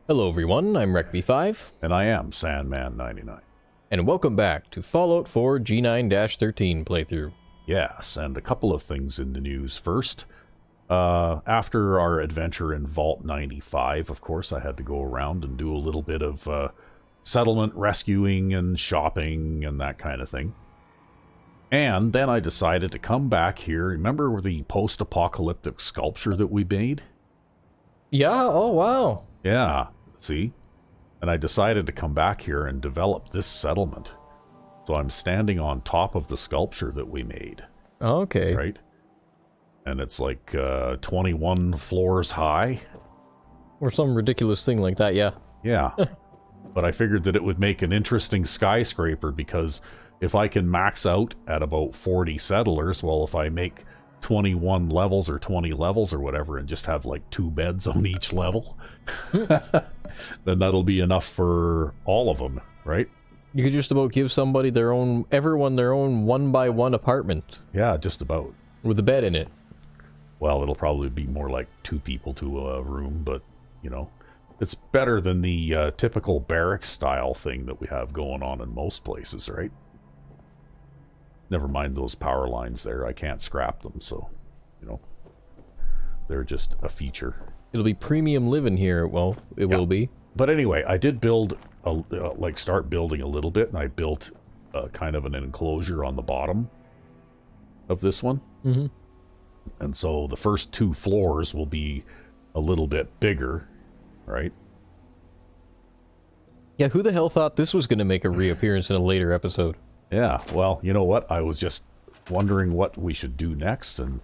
Hello everyone, I'm RecV5, And I am Sandman 99. and welcome back to Fallout 4 G9-13 playthrough. Yes, and a couple of things in the news first. After our adventure in Vault 95, of course, I had to go around and do a little bit of settlement rescuing and shopping and that kind of thing. And then I decided to come back here. Remember the post-apocalyptic sculpture that we made? Yeah, oh wow. Yeah, see? And I decided to come back here and develop this settlement. So I'm standing on top of the sculpture that we made. Okay. Right? And it's like 21 floors high. Or some ridiculous thing like that, yeah. Yeah. But I figured that it would make an interesting skyscraper because if I can max out at about 40 settlers, well, if I make 21 levels or 20 levels or whatever and just have like 2 beds on each level, then that'll be enough for all of them, right? You could just about give somebody everyone their own 1-by-1 apartment. Yeah, just about. With a bed in it. Well, it'll probably be more like 2 people to a room, but, you know, it's better than the typical barracks style thing that we have going on in most places, right? Never mind those power lines there. I can't scrap them, so, you know, they're just a feature. It'll be premium living here, well, it will be. But anyway, I did build, start building a little bit, and I built kind of an enclosure on the bottom of this one. Mm-hmm. And so the first 2 floors will be a little bit bigger, right? Yeah, who the hell thought this was going to make a reappearance in a later episode? Yeah, well, you know what? I was just wondering what we should do next, and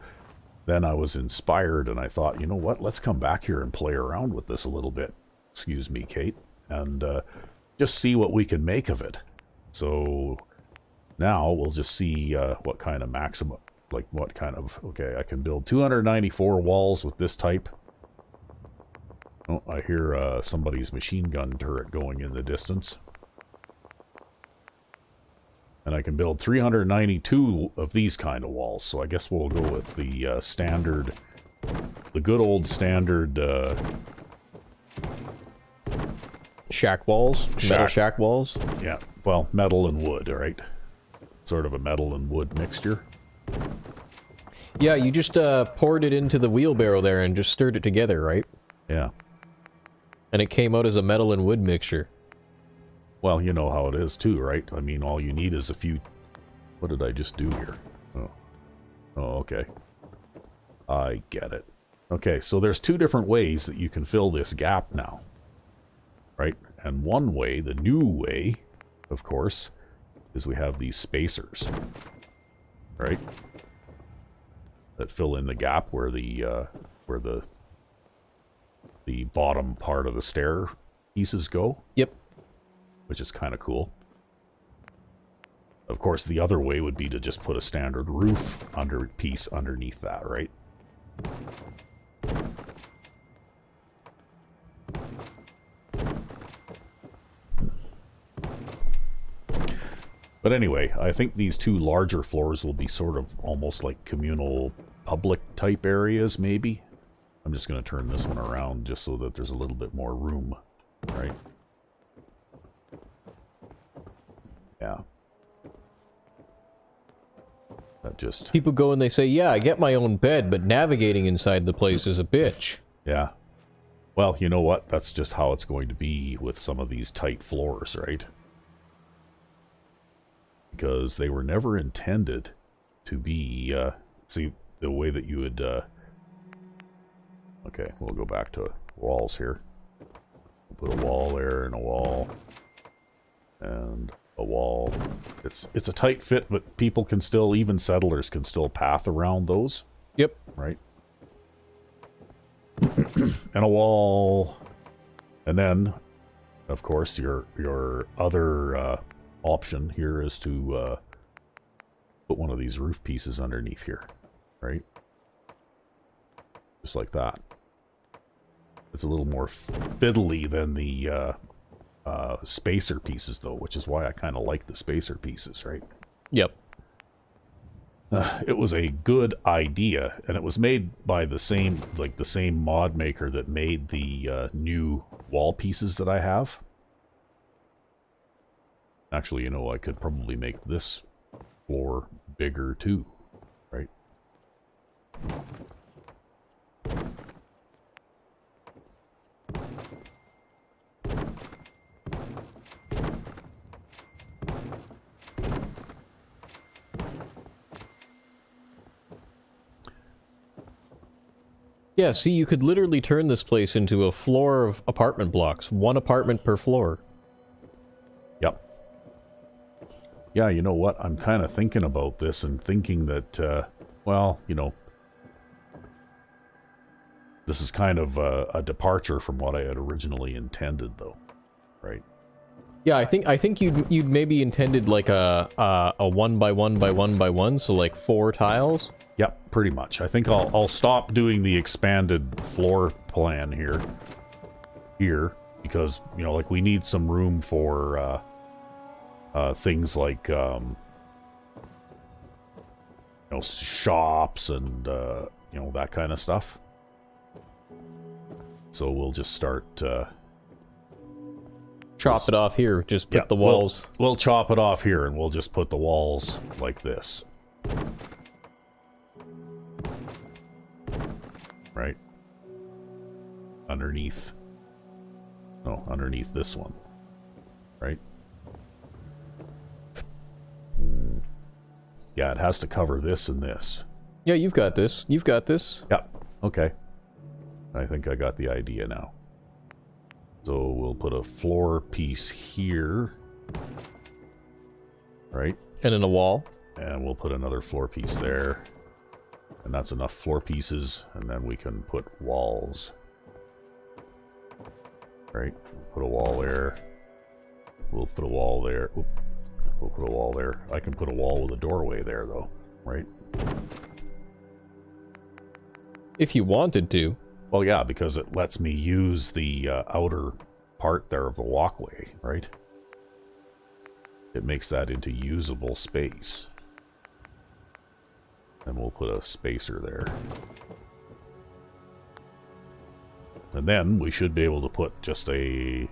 then I was inspired, and I thought, you know what? Let's come back here and play around with this a little bit. Excuse me, Kate. And just see what we can make of it. So now we'll just see what kind of maximum, like what kind of, okay, I can build 294 walls with this type. Oh, I hear somebody's machine gun turret going in the distance. And I can build 392 of these kind of walls, so I guess we'll go with the standard, the good old standard Shack walls? Metal shack walls? Yeah, well, metal and wood, right? Sort of a metal and wood mixture. Yeah, you just poured it into the wheelbarrow there and just stirred it together, right? Yeah. And it came out as a metal and wood mixture. Well, you know how it is too, right? I mean, all you need is a few... What did I just do here? Oh. Oh, okay. I get it. Okay, so there's 2 different ways that you can fill this gap now. Right? And one way, the new way, of course, is we have these spacers. Right? That fill in the gap where the bottom part of the stair pieces go. Yep. Which is kind of cool. Of course, the other way would be to just put a standard roof piece underneath that, right? But anyway, I think these 2 larger floors will be sort of almost like communal public type areas, maybe. I'm just going to turn this one around just so that there's a little bit more room, right? Yeah. That just... People go and they say, yeah, I get my own bed, but navigating inside the place is a bitch. Yeah. Well, you know what? That's just how it's going to be with some of these tight floors, right? Because they were never intended to be, see, the way that you would, okay, we'll go back to walls here. We'll put a wall there and a wall. And a wall. It's a tight fit, but people can still, even settlers can still path around those. Yep. Right? And a wall. And then, of course, your other option here is to put one of these roof pieces underneath here. Right? Just like that. It's a little more fiddly than the spacer pieces, though, which is why I kind of like the spacer pieces, right? Yep. It was a good idea, and it was made by the same mod maker that made the new wall pieces that I have. Actually, you know, I could probably make this floor bigger too, right? Yeah, see, you could literally turn this place into a floor of apartment blocks. One apartment per floor. Yep. Yeah, you know what? I'm kind of thinking about this and thinking that, well, you know, this is kind of a departure from what I had originally intended, though, right? Yeah, I think you'd maybe intended like a 1 by 1 by 1 by 1, so like 4 tiles. Yep, pretty much. I think I'll stop doing the expanded floor plan here, because, you know, like, we need some room for things like, you know, shops and, you know, that kind of stuff. So we'll just start... Chop it off here, just put the walls... We'll chop it off here, and we'll just put the walls like this. Right? Underneath. No, underneath this one. Right? Yeah, it has to cover this and this. Yeah, you've got this. You've got this. Yep. Okay. I think I got the idea now. So we'll put a floor piece here. Right? And in a wall. And we'll put another floor piece there. And that's enough floor pieces, and then we can put walls. Right? Put a wall there. We'll put a wall there. Oop. We'll put a wall there. I can put a wall with a doorway there, though. Right? If you wanted to. Well, yeah, because it lets me use the outer part there of the walkway, right? It makes that into usable space. And we'll put a spacer there. And then we should be able to put just a...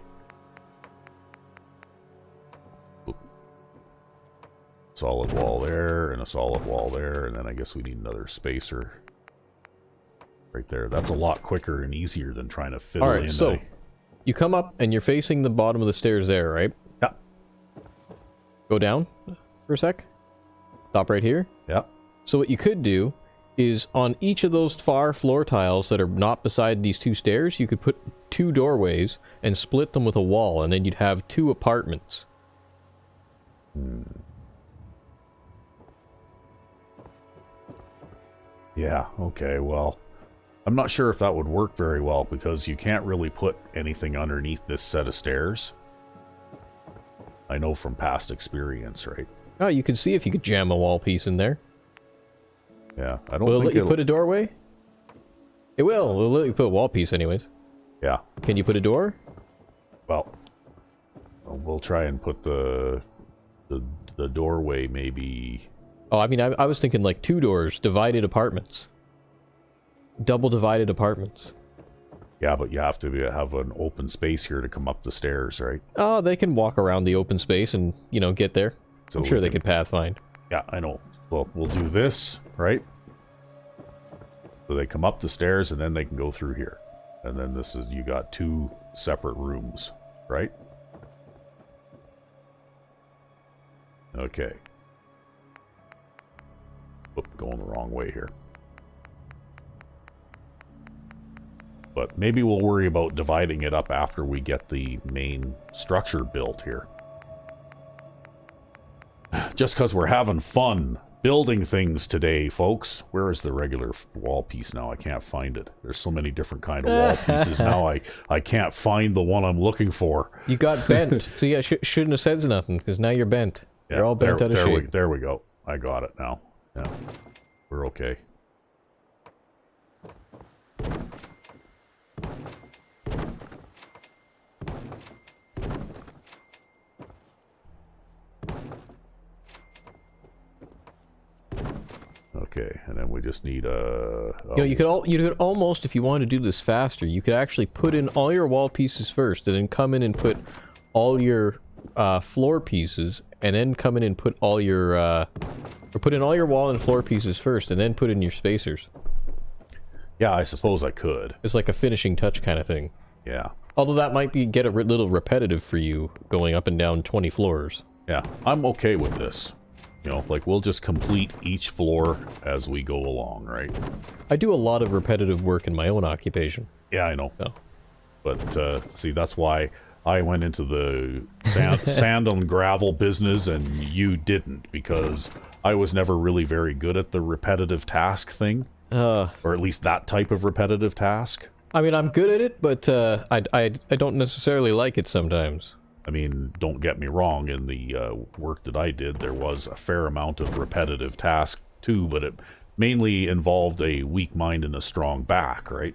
solid wall there, and a solid wall there, and then I guess we need another spacer right there. That's a lot quicker and easier than trying to fiddle in. Alright, so you come up and you're facing the bottom of the stairs there, right? Yeah. Go down for a sec. Stop right here. Yeah. So what you could do is on each of those far floor tiles that are not beside these 2 stairs, you could put 2 doorways and split them with a wall, and then you'd have 2 apartments. Yeah, okay, well, I'm not sure if that would work very well, because you can't really put anything underneath this set of stairs. I know from past experience, right? Oh, you could see if you could jam a wall piece in there. Yeah, I don't Will it think let you put a doorway? It will. It'll let you put a wall piece anyways. Yeah. Can you put a door? Well, we'll try and put the doorway maybe... Oh, I mean, I was thinking like 2 doors, divided apartments. Double divided apartments. Yeah, but you have to have an open space here to come up the stairs, right? Oh, they can walk around the open space and, you know, get there. So I'm sure they could pathfind. Yeah, I know. Well, we'll do this, right? So they come up the stairs and then they can go through here. And then this is, you got 2 separate rooms, right? Okay. Oop, going the wrong way here. But maybe we'll worry about dividing it up after we get the main structure built here. Just because we're having fun building things today, folks. Where is the regular wall piece now? I can't find it. There's so many different kind of wall pieces now. I can't find the one I'm looking for. You got bent. So yeah, shouldn't have said nothing, because now you're bent. Yeah, you're all bent out of shape. There we go. I got it now. Yeah, we're okay. Okay, and then we just need a... You know, you could almost, if you wanted to do this faster, you could actually put in all your wall pieces first, and then come in and put all your floor pieces, and then come in and put all your or put in all your wall and floor pieces first, and then put in your spacers. Yeah, I suppose I could. It's like a finishing touch kind of thing. Yeah. Although that might get a little repetitive for you, going up and down 20 floors. Yeah, I'm okay with this. You know, like, we'll just complete each floor as we go along, right? I do a lot of repetitive work in my own occupation. Yeah, I know. So. But, see, that's why I went into the sand and gravel business and you didn't, because I was never really very good at the repetitive task thing. Or at least that type of repetitive task. I mean, I'm good at it, but I don't necessarily like it sometimes. I mean, don't get me wrong, in the work that I did, there was a fair amount of repetitive task too, but it mainly involved a weak mind and a strong back, right?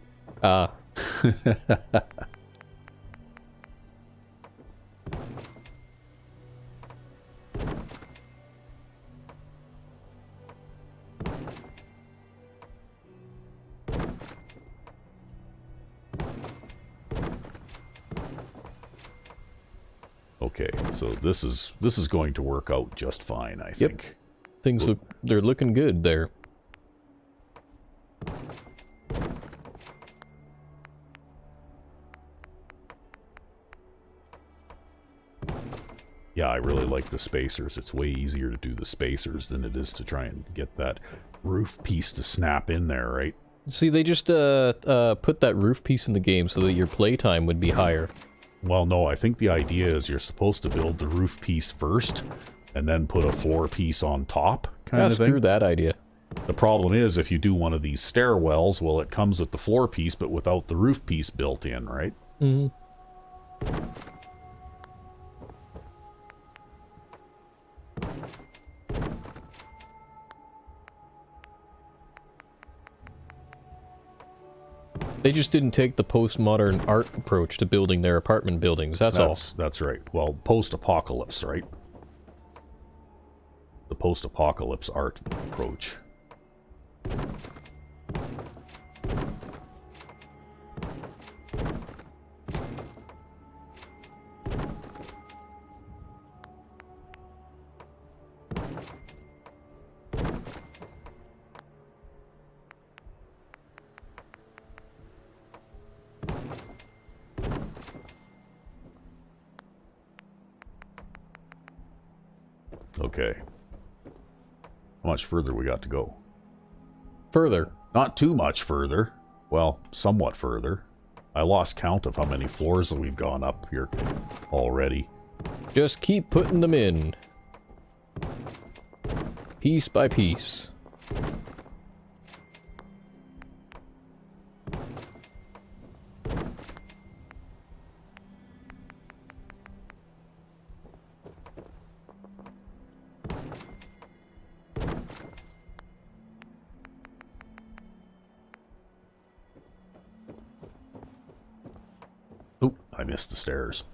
Okay, so this is going to work out just fine, I think. Things they're looking good there. Yeah, I really like the spacers. It's way easier to do the spacers than it is to try and get that roof piece to snap in there, right? See, they just put that roof piece in the game so that your playtime would be higher. Well, no, I think the idea is you're supposed to build the roof piece first, and then put a floor piece on top, kind of thing. Screw that idea. The problem is, if you do one of these stairwells, well, it comes with the floor piece, but without the roof piece built in, right? Mm-hmm. They just didn't take the postmodern art approach to building their apartment buildings, that's all. That's right. Well, post-apocalypse, right? The post-apocalypse art approach. Okay. How much further we got to go? Further. Not too much further. Well, somewhat further. I lost count of how many floors that we've gone up here already. Just keep putting them in. Piece by piece. Oop, I missed the stairs.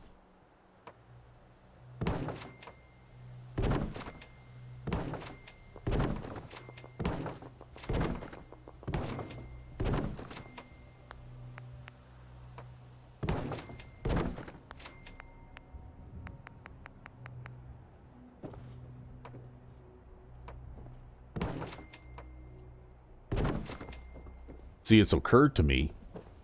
See, it's occurred to me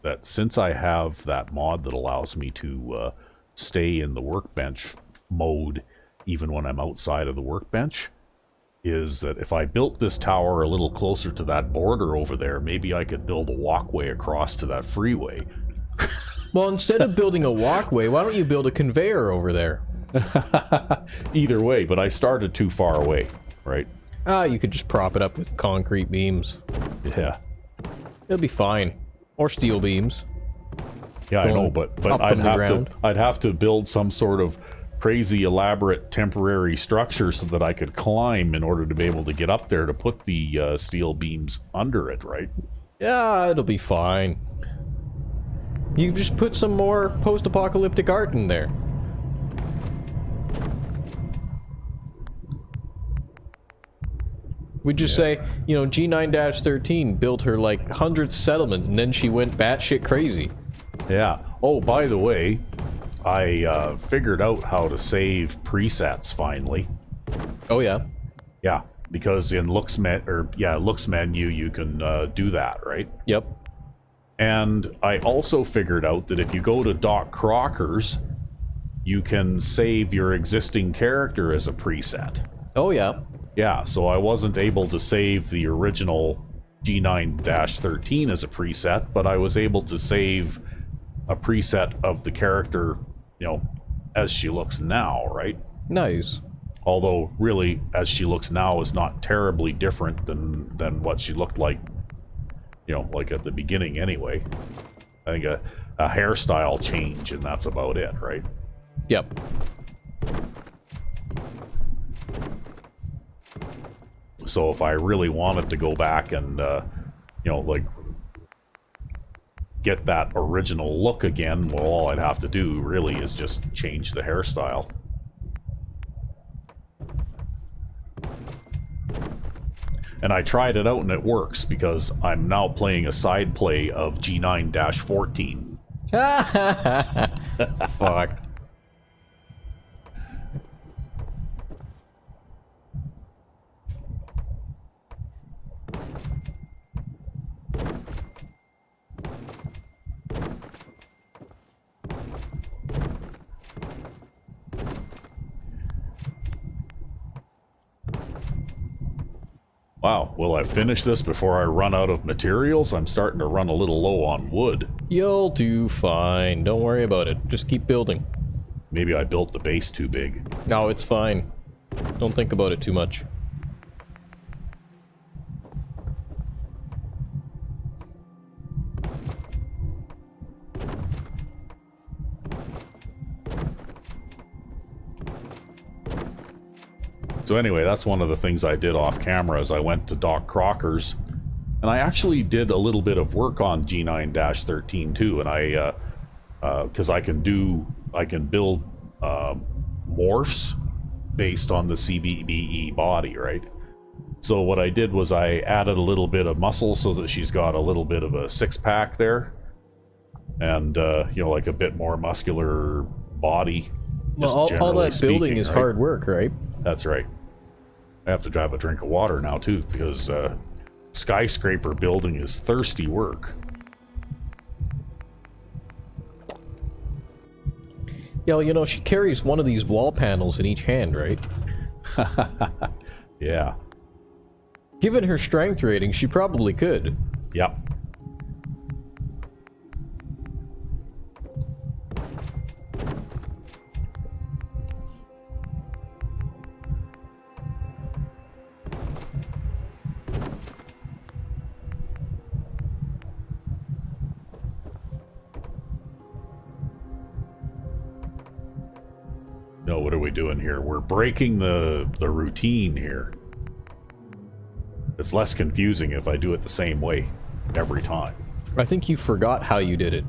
that since I have that mod that allows me to stay in the workbench mode even when I'm outside of the workbench, is that if I built this tower a little closer to that border over there, maybe I could build a walkway across to that freeway. Well, instead of building a walkway, why don't you build a conveyor over there? Either way, but I started too far away, right? You could just prop it up with concrete beams. Yeah. It'll be fine. Or steel beams. Yeah, I know, but I'd have to build some sort of crazy elaborate temporary structure so that I could climb in order to be able to get up there to put the steel beams under it, right? Yeah, it'll be fine. You just put some more post-apocalyptic art in there. We just say, you know, G9-13 built her like 100th settlement, and then she went batshit crazy. Yeah. Oh, by the way, I figured out how to save presets finally. Oh yeah. Yeah, because in looks menu you can do that, right? Yep. And I also figured out that if you go to Doc Crocker's, you can save your existing character as a preset. Oh yeah. Yeah, so I wasn't able to save the original G9-13 as a preset, but I was able to save a preset of the character, you know, as she looks now, right? Nice. Although, really, as she looks now is not terribly different than what she looked like, you know, like at the beginning anyway. I think a hairstyle change, and that's about it, right? Yep. So if I really wanted to go back and, you know, like, get that original look again, well, all I'd have to do, really, is just change the hairstyle. And I tried it out and it works, because I'm now playing a side play of G9-14. Fuck. Wow, will I finish this before I run out of materials? I'm starting to run a little low on wood. You'll do fine. Don't worry about it. Just keep building. Maybe I built the base too big. No, it's fine. Don't think about it too much. So anyway, that's one of the things I did off camera is I went to Doc Crocker's, and I actually did a little bit of work on G9-13 too, and I, because I can build morphs based on the CBBE body, right? So what I did was I added a little bit of muscle so that she's got a little bit of a six-pack there, and you know, like a bit more muscular body. Well, all that building is hard work, right? That's right. I have to grab a drink of water now too, because skyscraper building is thirsty work. Yeah, well, you know, she carries one of these wall panels in each hand, right? Yeah. Given her strength rating, she probably could. Yep. No, what are we doing here? We're breaking the routine here. It's less confusing if I do it the same way every time. I think you forgot how you did it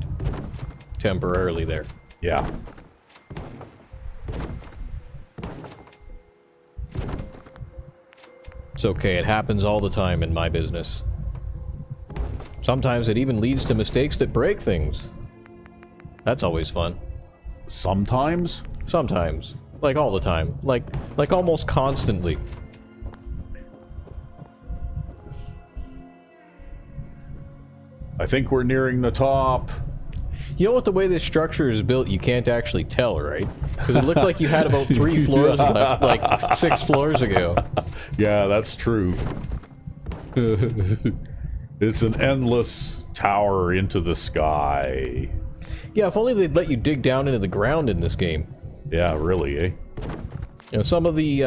temporarily there. Yeah. It's okay, it happens all the time in my business. Sometimes it even leads to mistakes that break things. That's always fun. Sometimes? Sometimes. Like all the time. Like almost constantly. I think we're nearing the top. You know what, the way this structure is built, you can't actually tell, right? Because it looked like you had about 3 floors left, like 6 floors ago. Yeah, that's true. It's an endless tower into the sky. Yeah, if only they'd let you dig down into the ground in this game. Yeah, really, eh? You know, some of the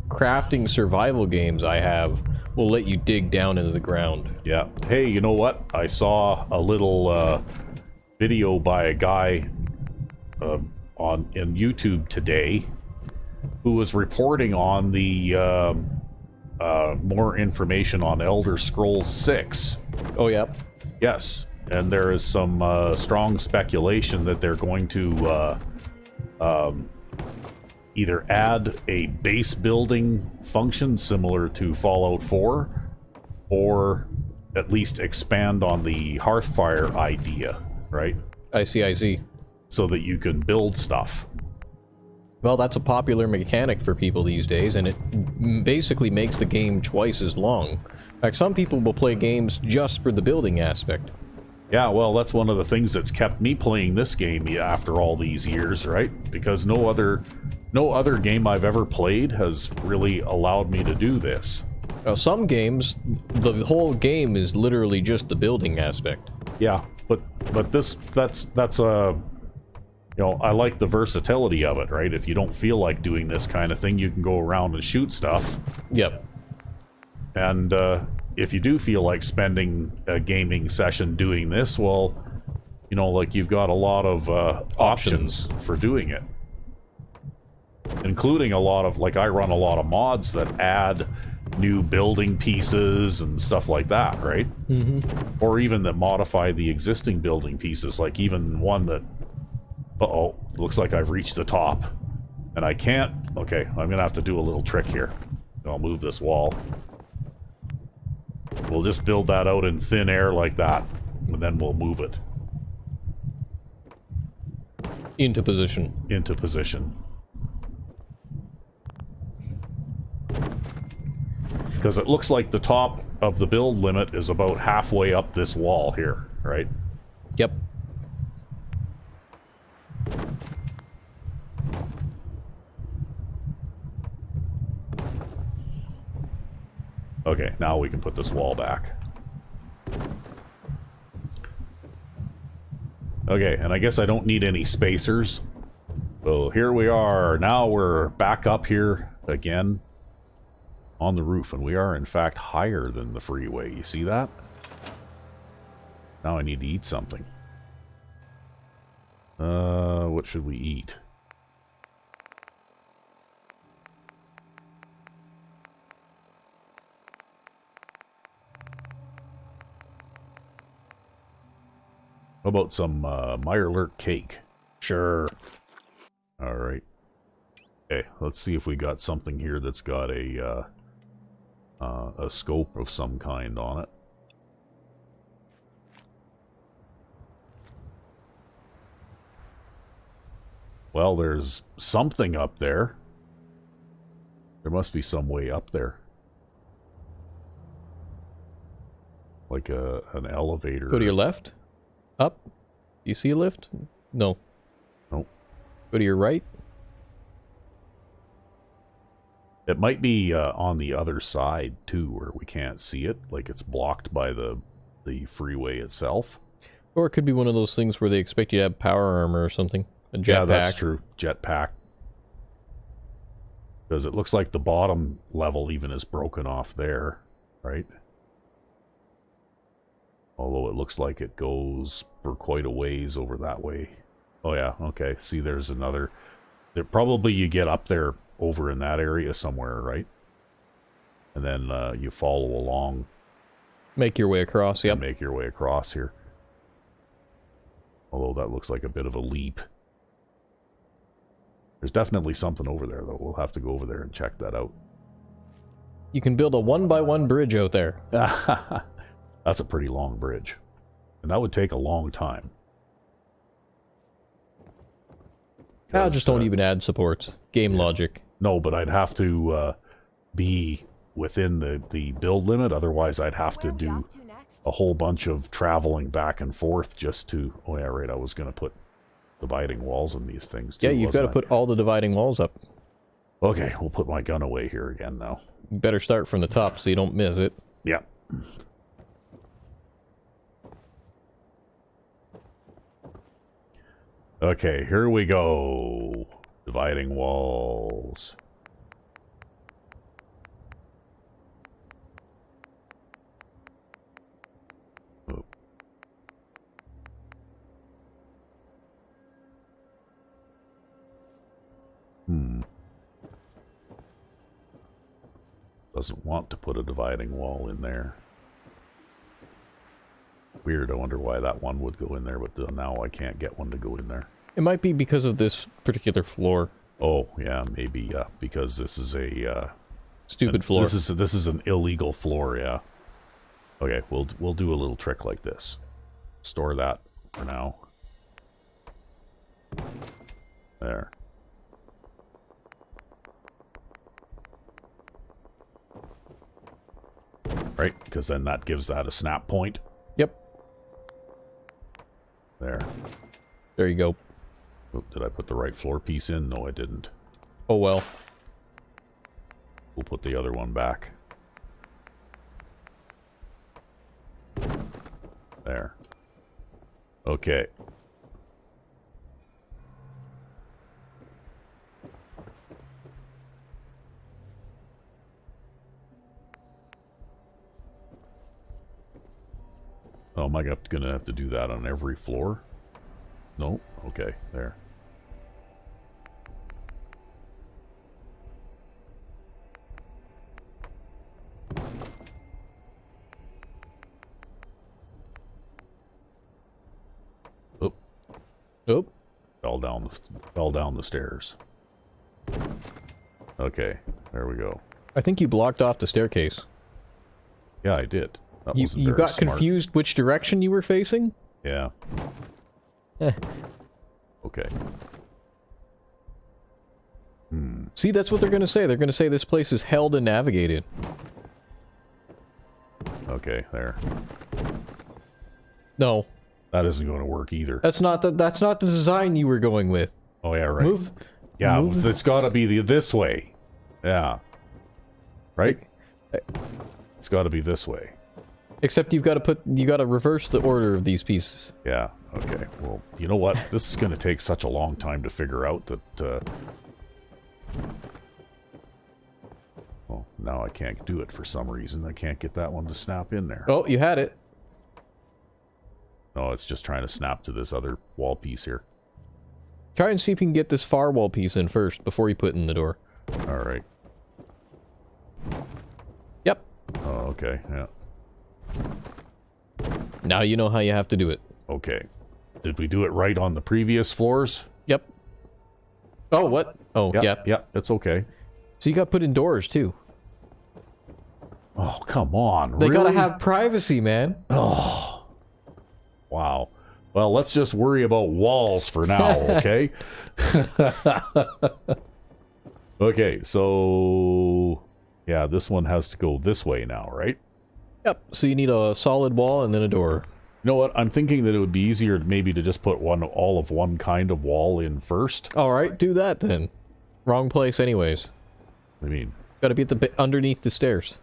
crafting survival games I have will let you dig down into the ground. Yeah. Hey, you know what? I saw a little video by a guy in YouTube today who was reporting on the more information on Elder Scrolls 6. Oh, yeah. Yes, and there is some strong speculation that they're going to either add a base building function similar to Fallout 4, or at least expand on the Hearthfire idea, right? I see. So that you can build stuff. Well, that's a popular mechanic for people these days, and it basically makes the game twice as long. In fact, some people will play games just for the building aspect. Yeah, well, that's one of the things that's kept me playing this game after all these years, right? Because no other game I've ever played has really allowed me to do this. Now, some games, the whole game is literally just the building aspect. Yeah, but that's you know, I like the versatility of it, right? If you don't feel like doing this kind of thing, you can go around and shoot stuff. Yep. And if you do feel like spending a gaming session doing this, well, you know, like you've got a lot of options for doing it. Including a lot of, like, I run a lot of mods that add new building pieces and stuff like that, right? Mm-hmm. Or even that modify the existing building pieces, like even one that... Uh-oh, looks like I've reached the top. And I can't... Okay, I'm gonna have to do a little trick here. I'll move this wall. We'll just build that out in thin air like that, and then we'll move it. Into position. Into position. Because it looks like the top of the build limit is about halfway up this wall here, right? Yep. Okay, now we can put this wall back. Okay, and I guess I don't need any spacers. So here we are. Now we're back up here again on the roof, and we are in fact higher than the freeway. You see that? Now I need to eat something. What should we eat? How about some Meyerlurk cake? Sure. Alright. Okay, let's see if we got something here that's got a scope of some kind on it. Well, there's something up there. There must be some way up there. Like an elevator. Go to your left. Up. You see a lift? No. Nope. Go to your right. It might be on the other side, too, where we can't see it. Like it's blocked by the freeway itself. Or it could be one of those things where they expect you to have power armor or something. A jetpack. Yeah, that's true. Jetpack. Because it looks like the bottom level even is broken off there, right? Although it looks like it goes for quite a ways over that way. Oh yeah, okay. See, there's another... There, probably you get up there over in that area somewhere, right? And then you follow along. Make your way across, yep. And make your way across here. Although that looks like a bit of a leap. There's definitely something over there, though. We'll have to go over there and check that out. You can build a 1x1 bridge out there. That's a pretty long bridge. And that would take a long time. Just don't even add supports. Game logic. No, but I'd have to be within the build limit. Otherwise, I'd have to do a whole bunch of traveling back and forth just to... Oh, yeah, right. I was going to put dividing walls in these things, too. Yeah, you've got to put all the dividing walls up. Okay, we'll put my gun away here again now. You better start from the top so you don't miss it. Yeah. Okay, here we go. Dividing walls. Oh. Doesn't want to put a dividing wall in there. Weird, I wonder why that one would go in there, but now I can't get one to go in there. It might be because of this particular floor. Oh, yeah, maybe, because this is a, Stupid floor. This is an illegal floor, yeah. Okay, we'll do a little trick like this. Store that for now. There. Right, because then that gives that a snap point. Yep. There. There you go. Oh, did I put the right floor piece in? No, I didn't. Oh well. We'll put the other one back. There. Okay. Oh, am I gonna have to do that on every floor? No? Okay, there. Oh. Oh. Fell down the stairs. Okay, there we go. I think you blocked off the staircase. Yeah, I did. That You wasn't very got smart. confused which direction you were facing? Yeah. Eh. Okay. See, that's what they're gonna say. They're gonna say this place is held and navigated. Okay, there. No. That isn't going to work either. That's not the design you were going with. Oh, yeah, right. Move. Yeah, move. it's got to be this way. Yeah. Right? It's got to be this way. Except you gotta reverse the order of these pieces. Yeah, okay. Well, you know what? This is going to take such a long time to figure out that, well, now I can't do it for some reason. I can't get that one to snap in there. Oh, you had it. No, it's just trying to snap to this other wall piece here. Try and see if you can get this far wall piece in first before you put it in the door. Alright. Yep. Oh, okay, yeah. Now you know how you have to do it. Okay. Did we do it right on the previous floors? Yep. Oh, what? Oh, Yeah, yeah. yeah, it's okay. So you got put indoors, too. Oh, come on, They really? gotta have privacy, man. Oh. Wow. Well, let's just worry about walls for now, okay? Okay, so... Yeah, this one has to go this way now, right? Yep. So you need a solid wall and then a door. You know what? I'm thinking that it would be easier maybe to just put all of one kind of wall in first. Alright, do that then. Wrong place anyways. I mean... Gotta be at the bit underneath the stairs.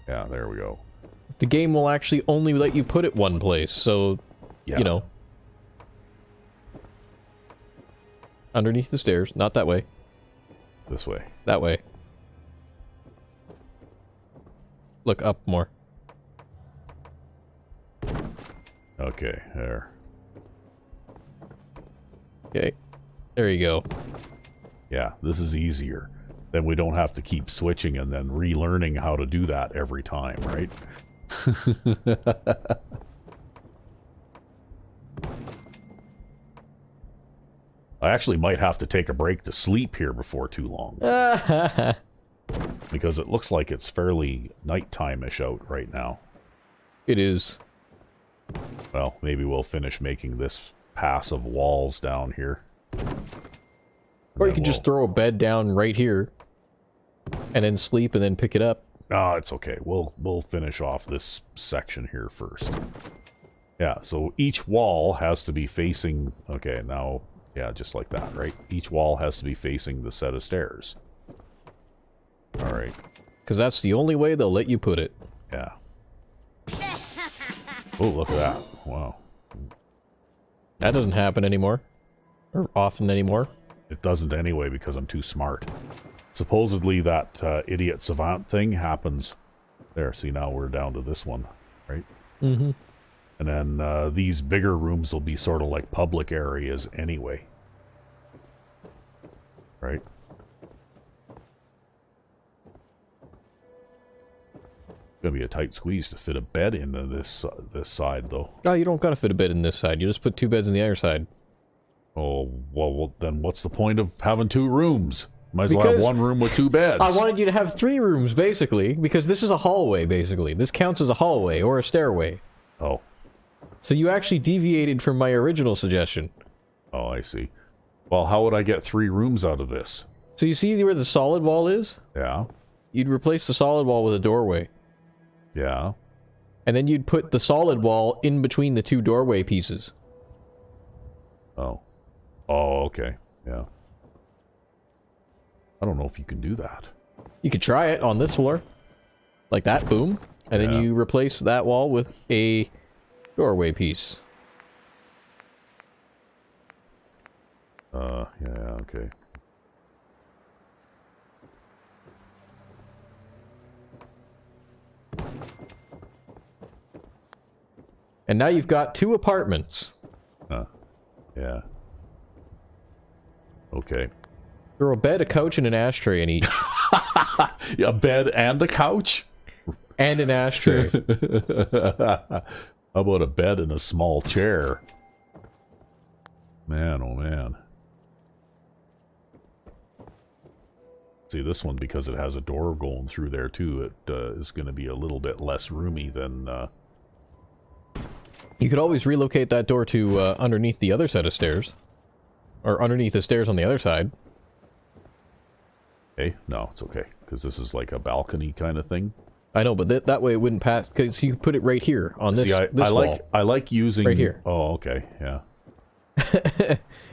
Yeah, there we go. The game will actually only let you put it one place, so, Yeah. you know. Underneath the stairs, not that way. This way. That way. Look up more. Okay, there. Okay. There you go. Yeah, this is easier. Then we don't have to keep switching and then relearning how to do that every time, right? I actually might have to take a break to sleep here before too long. Because it looks like it's fairly nighttime-ish out right now. It is. Well, maybe we'll finish making this pass of walls down here. Or you could just throw a bed down right here. And then sleep and then pick it up. No, it's okay. We'll finish off this section here first. Yeah, so each wall has to be facing... Okay, now... Yeah, just like that, right? Each wall has to be facing the set of stairs. Alright. Because that's the only way they'll let you put it. Yeah. Oh, look at that. Wow. That doesn't happen anymore. Or often anymore. It doesn't anyway because I'm too smart. Supposedly that idiot savant thing happens... There, see, now we're down to this one, right? Mm-hmm. And then these bigger rooms will be sort of like public areas anyway. Right? Gonna be a tight squeeze to fit a bed into this side, though. Oh, you don't gotta fit a bed in this side. You just put two beds in the other side. Oh, well, then what's the point of having 2 rooms? Might as well have Because 1 room with 2 beds. I wanted you to have 3 rooms, basically, because this is a hallway, basically. This counts as a hallway or a stairway. Oh. So you actually deviated from my original suggestion. Oh, I see. Well, how would I get 3 rooms out of this? So you see where the solid wall is? Yeah. You'd replace the solid wall with a doorway. Yeah. And then you'd put the solid wall in between the 2 doorway pieces. Oh. Oh, okay. Yeah. I don't know if you can do that. You could try it on this floor. Like that, boom. And then you replace that wall with a doorway piece. Yeah, okay. And now you've got 2 apartments. Yeah. Okay. Throw a bed, a couch, and an ashtray in each. A bed and a couch? And an ashtray. How about a bed and a small chair? Man, oh man. See, this one, because it has a door going through there too, it is going to be a little bit less roomy than... You could always relocate that door to underneath the other set of stairs. Or underneath the stairs on the other side. Hey, no, it's okay, because this is like a balcony kind of thing. I know, but that way it wouldn't pass, because you put it right here, on this, this wall. I like using... Right here. Oh, okay, yeah.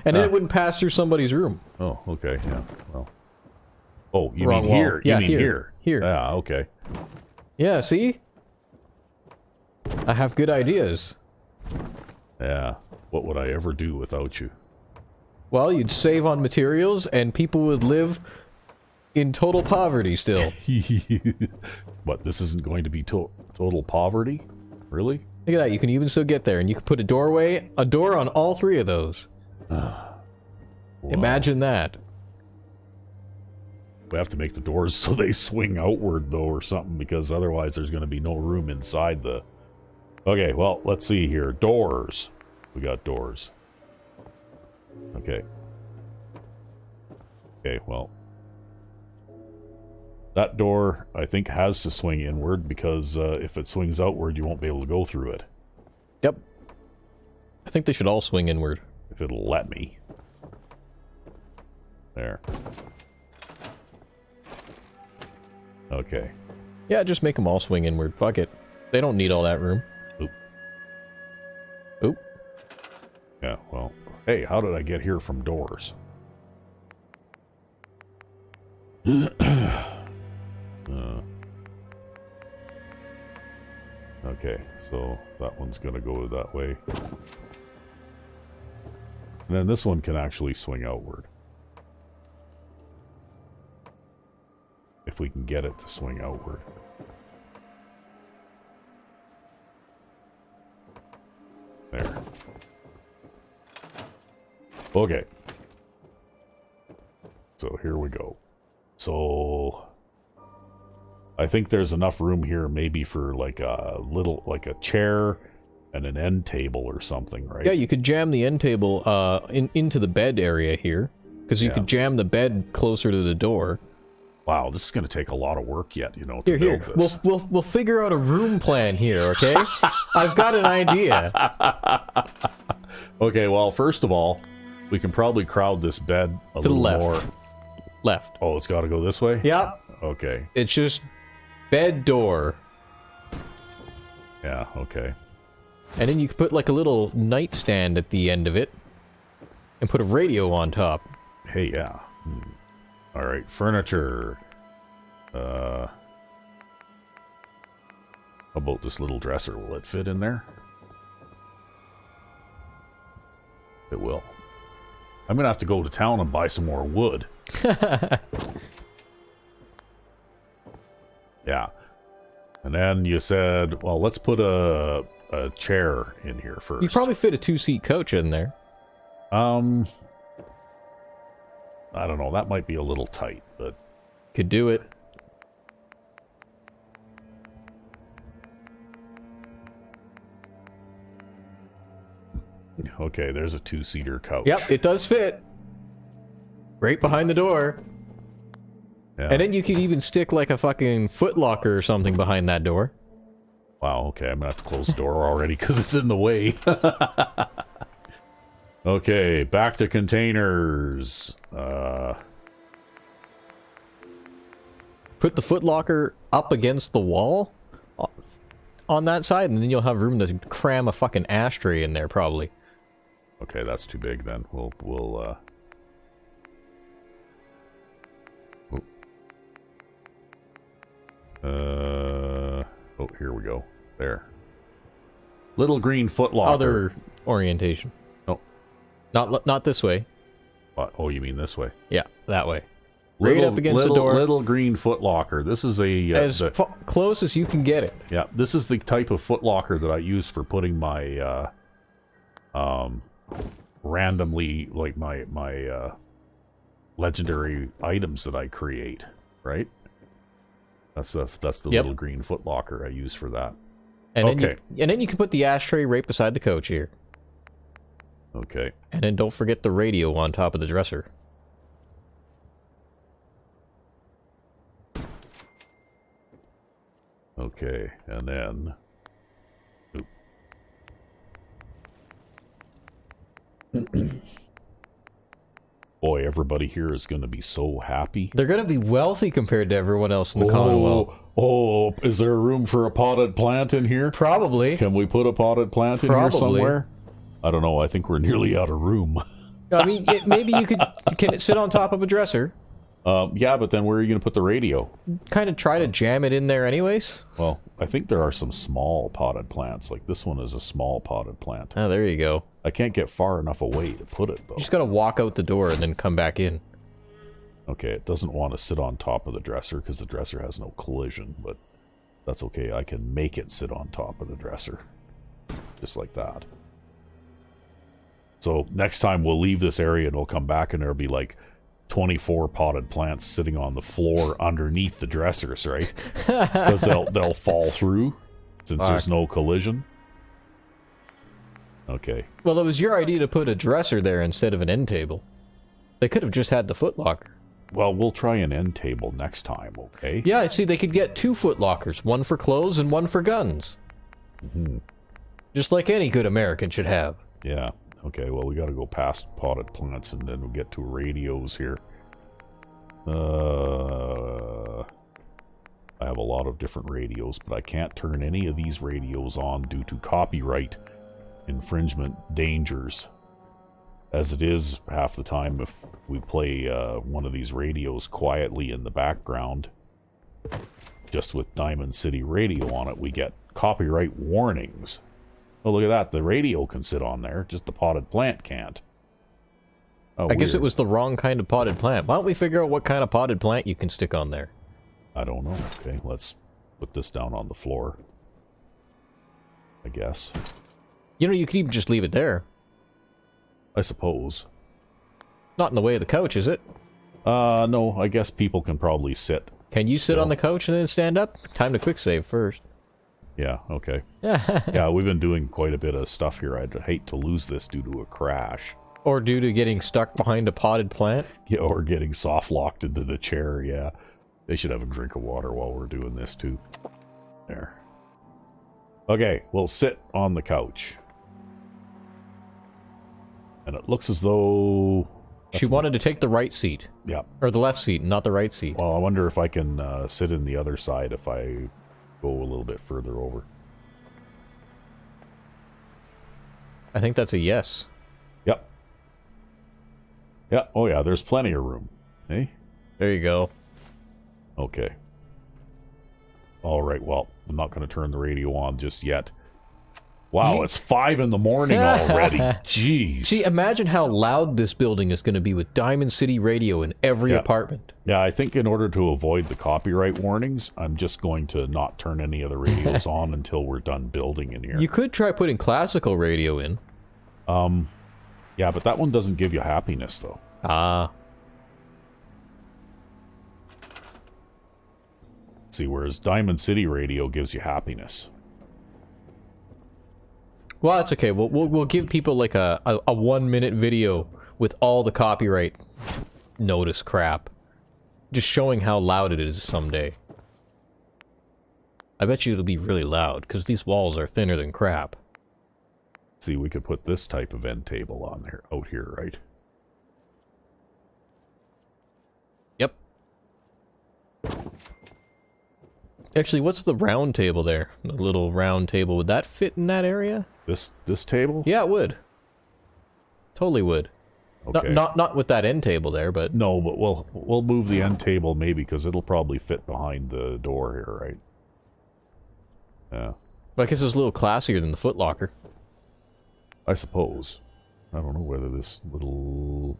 And then it wouldn't pass through somebody's room. Oh, okay, yeah, well... Oh, you Wrong mean wall. here? Yeah, you mean here. here? Here. Yeah, okay. Yeah, see? I have good ideas. Yeah. What would I ever do without you? Well, you'd save on materials, and people would live in total poverty still. What, this isn't going to be total poverty? Really? Look at that, you can even still get there, and you can put a door on all 3 of those. Wow. Imagine that. We have to make the doors so they swing outward, though, or something, because otherwise there's going to be no room inside the... Okay, well, let's see here. Doors. We got doors. Okay. Okay, well. That door, I think, has to swing inward, because if it swings outward, you won't be able to go through it. Yep. I think they should all swing inward. If it'll let me. There. Okay. Yeah, just make them all swing inward. Fuck it. They don't need all that room. Oop. Oop. Yeah, well. Hey, how did I get here from doors? Okay, so that one's gonna go that way. And then this one can actually swing outward. If we can get it to swing outward. There. Okay. So here we go. So I think there's enough room here maybe for like a little, like a chair and an end table or something, right? Yeah, you could jam the end table into the bed area here. Because you could jam the bed closer to the door. Wow, this is going to take a lot of work yet, you know, to Here. build this. We'll figure out a room plan here, okay? I've got an idea. Okay, well, first of all, we can probably crowd this bed a little more. Left. Oh, it's got to go this way? Yep. Okay. It's just bed door. Yeah, okay. And then you could put like a little nightstand at the end of it. And put a radio on top. Hey, yeah. All right, furniture. How about this little dresser? Will it fit in there? It will. I'm gonna have to go to town and buy some more wood. Yeah. And then you said, well, let's put a chair in here first. You probably fit a 2-seat coach in there. I don't know. That might be a little tight, but... Could do it. Okay, there's a 2-seater couch. Yep, it does fit. Right behind the door. Yeah. And then you could even stick like a fucking footlocker or something behind that door. Wow, okay, I'm gonna have to close the door already because it's in the way. Okay, back to containers. Put the footlocker up against the wall on that side, and then you'll have room to cram a fucking ashtray in there, probably. Okay, that's too big then. We'll oh, here we go. There. Little green footlocker. Other orientation. No. Not this way. What? Oh, you mean this way? Yeah, that way. Right up against the door. Little green footlocker. This is a... as close as you can get it. Yeah, this is the type of footlocker that I use for putting my, randomly, like, my legendary items that I create, right? That's the little green footlocker I use for that. And then you can put the ashtray right beside the coach here. Okay. And then don't forget the radio on top of the dresser. Okay, and then... Boy, everybody here is going to be so happy. They're going to be wealthy compared to everyone else in the Commonwealth. Oh, is there room for a potted plant in here? Probably. Can we put a potted plant in here somewhere? I don't know. I think we're nearly out of room. I mean, maybe you could... Can it sit on top of a dresser? Yeah, but then where are you going to put the radio? Kind of try to jam it in there anyways. Well, I think there are some small potted plants. Like this one is a small potted plant. Oh, there you go. I can't get far enough away to put it, though. You just got to walk out the door and then come back in. Okay, it doesn't want to sit on top of the dresser because the dresser has no collision, but that's okay. I can make it sit on top of the dresser. Just like that. So next time we'll leave this area and we'll come back and there'll be like 24 potted plants sitting on the floor underneath the dressers, right? Because they'll fall through since there's no collision. Okay. Well, it was your idea to put a dresser there instead of an end table. They could have just had the footlocker. Well, we'll try an end table next time, okay? Yeah, see, they could get 2 footlockers, one for clothes and one for guns. Mm-hmm. Just like any good American should have. Yeah. Okay, well, we gotta go past potted plants and then we'll get to radios here. I have a lot of different radios, but I can't turn any of these radios on due to copyright infringement dangers. As it is, half the time, if we play one of these radios quietly in the background, just with Diamond City Radio on it, we get copyright warnings. Oh, look at that. The radio can sit on there, just the potted plant can't. Oh, I guess it was the wrong kind of potted plant. Why don't we figure out what kind of potted plant you can stick on there? I don't know. Okay, let's put this down on the floor. I guess. You know, you could even just leave it there. I suppose. Not in the way of the couch, is it? No, I guess people can probably sit. Can you sit on the couch and then stand up? Time to quick save first. Yeah, okay. Yeah, we've been doing quite a bit of stuff here. I'd hate to lose this due to a crash. Or due to getting stuck behind a potted plant? Yeah, or getting soft-locked into the chair, yeah. They should have a drink of water while we're doing this, too. There. Okay, we'll sit on the couch. And it looks as though... She wanted to take the right seat. Yeah. Or the left seat, not the right seat. Well, I wonder if I can sit in the other side if I go a little bit further over. I think that's a yes. Yep. Yeah, oh yeah, there's plenty of room. Hey? There you go. Okay. Alright, well, I'm not going to turn the radio on just yet. Wow, it's 5 in the morning already. Jeez. See, imagine how loud this building is going to be with Diamond City Radio in every apartment. Yeah, I think in order to avoid the copyright warnings, I'm just going to not turn any of the radios on until we're done building in here. You could try putting classical radio in. Yeah, but that one doesn't give you happiness, though. Ah. See, whereas Diamond City Radio gives you happiness. Well, that's okay. We'll give people like a 1-minute video with all the copyright notice crap. Just showing how loud it is someday. I bet you it'll be really loud, because these walls are thinner than crap. See, we could put this type of end table on there, out here, right? Yep. Actually, what's the round table there? The little round table, would that fit in that area? This table? Yeah, it would. Totally would. Okay. Not with that end table there, but... No, but we'll move the end table maybe, because it'll probably fit behind the door here, right? Yeah. But I guess it's a little classier than the footlocker. I suppose. I don't know whether this little...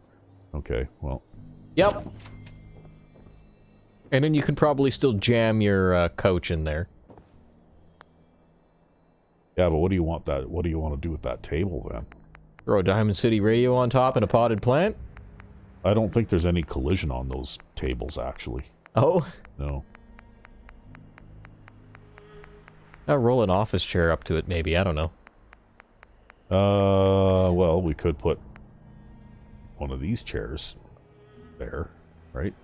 Okay, well... Yep. And then you can probably still jam your couch in there. Yeah, but what do you want to do with that table, then? Throw a Diamond City radio on top and a potted plant? I don't think there's any collision on those tables, actually. Oh? No. I'll roll an office chair up to it, maybe. I don't know. Well, we could put one of these chairs there, right?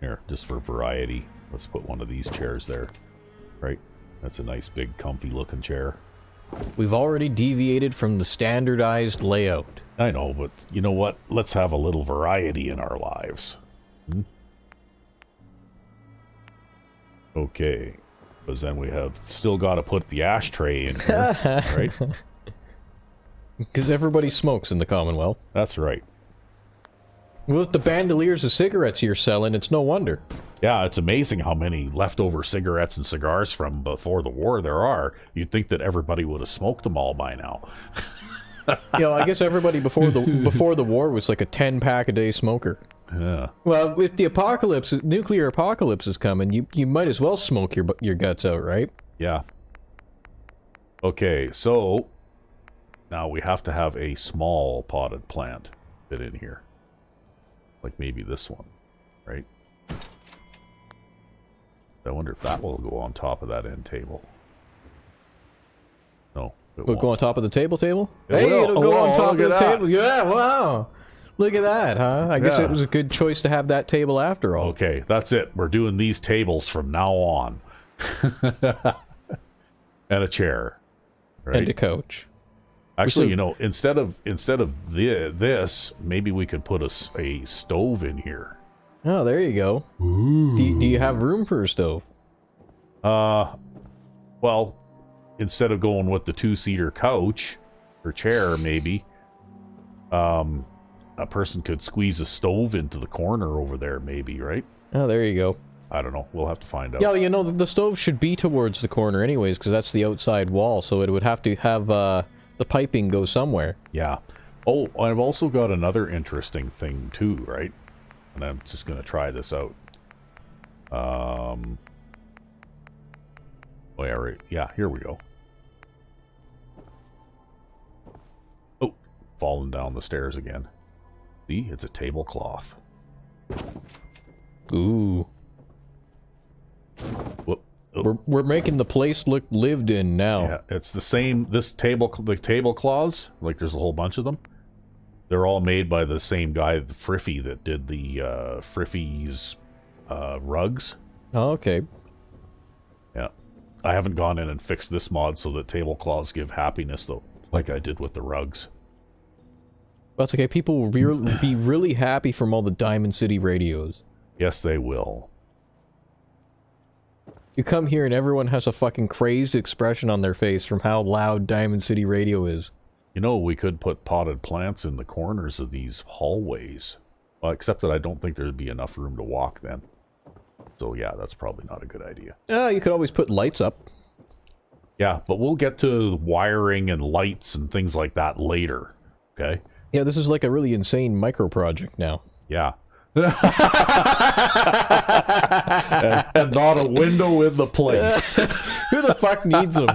Here, just for variety, let's put one of these chairs there, right? That's a nice, big, comfy-looking chair. We've already deviated from the standardized layout. I know, but you know what? Let's have a little variety in our lives. Hmm? Okay. Because then we have still got to put the ashtray in here, right? Because everybody smokes in the Commonwealth. That's right. With the bandoliers of cigarettes you're selling, it's no wonder. Yeah, it's amazing how many leftover cigarettes and cigars from before the war there are. You'd think that everybody would have smoked them all by now. You know, I guess everybody before the war was like a 10-pack a day smoker. Yeah. Well, if the apocalypse, nuclear apocalypse is coming, you might as well smoke your guts out, right? Yeah. Okay, so now we have to have a small potted plant fit in here. Like maybe this one, right? I wonder if that will go on top of that end table. No, it Will it go on top of the table? It Hey, will. it'll go on top of look the at that. table. Yeah, wow. Look at that, huh? I guess Yeah. it was a good choice to have that table after all. Okay, that's it. We're doing these tables from now on. And a chair. Right? And a couch. Actually, So- you know, instead of this, maybe we could put a stove in here. Oh, there you go. Do you have room for a stove? Well, instead of going with the 2-seater couch or chair, maybe, a person could squeeze a stove into the corner over there, maybe, right? Oh, there you go. I don't know. We'll have to find out. Yeah, you know, the stove should be towards the corner anyways, because that's the outside wall, so it would have to have, the piping go somewhere. Yeah. Oh, I've also got another interesting thing, too, right? And I'm just going to try this out. Oh, yeah, right. Yeah, here we go. Oh, falling down the stairs again. See, it's a tablecloth. Ooh. Whoop. Oh. We're making the place look lived in now. Yeah, it's the same. The tablecloths, like there's a whole bunch of them. They're all made by the same guy, the Friffy, that did the Friffy's rugs. Oh, okay. Yeah, I haven't gone in and fixed this mod so that tablecloths give happiness though, like I did with the rugs. That's okay. People will be really happy from all the Diamond City radios. Yes, they will. You come here and everyone has a fucking crazed expression on their face from how loud Diamond City radio is. You know, we could put potted plants in the corners of these hallways. Well, except that I don't think there'd be enough room to walk then. So yeah, that's probably not a good idea. You could always put lights up. Yeah, but we'll get to wiring and lights and things like that later. Okay? Yeah, this is like a really insane micro project now. Yeah. and not a window in the place. Who the fuck needs them?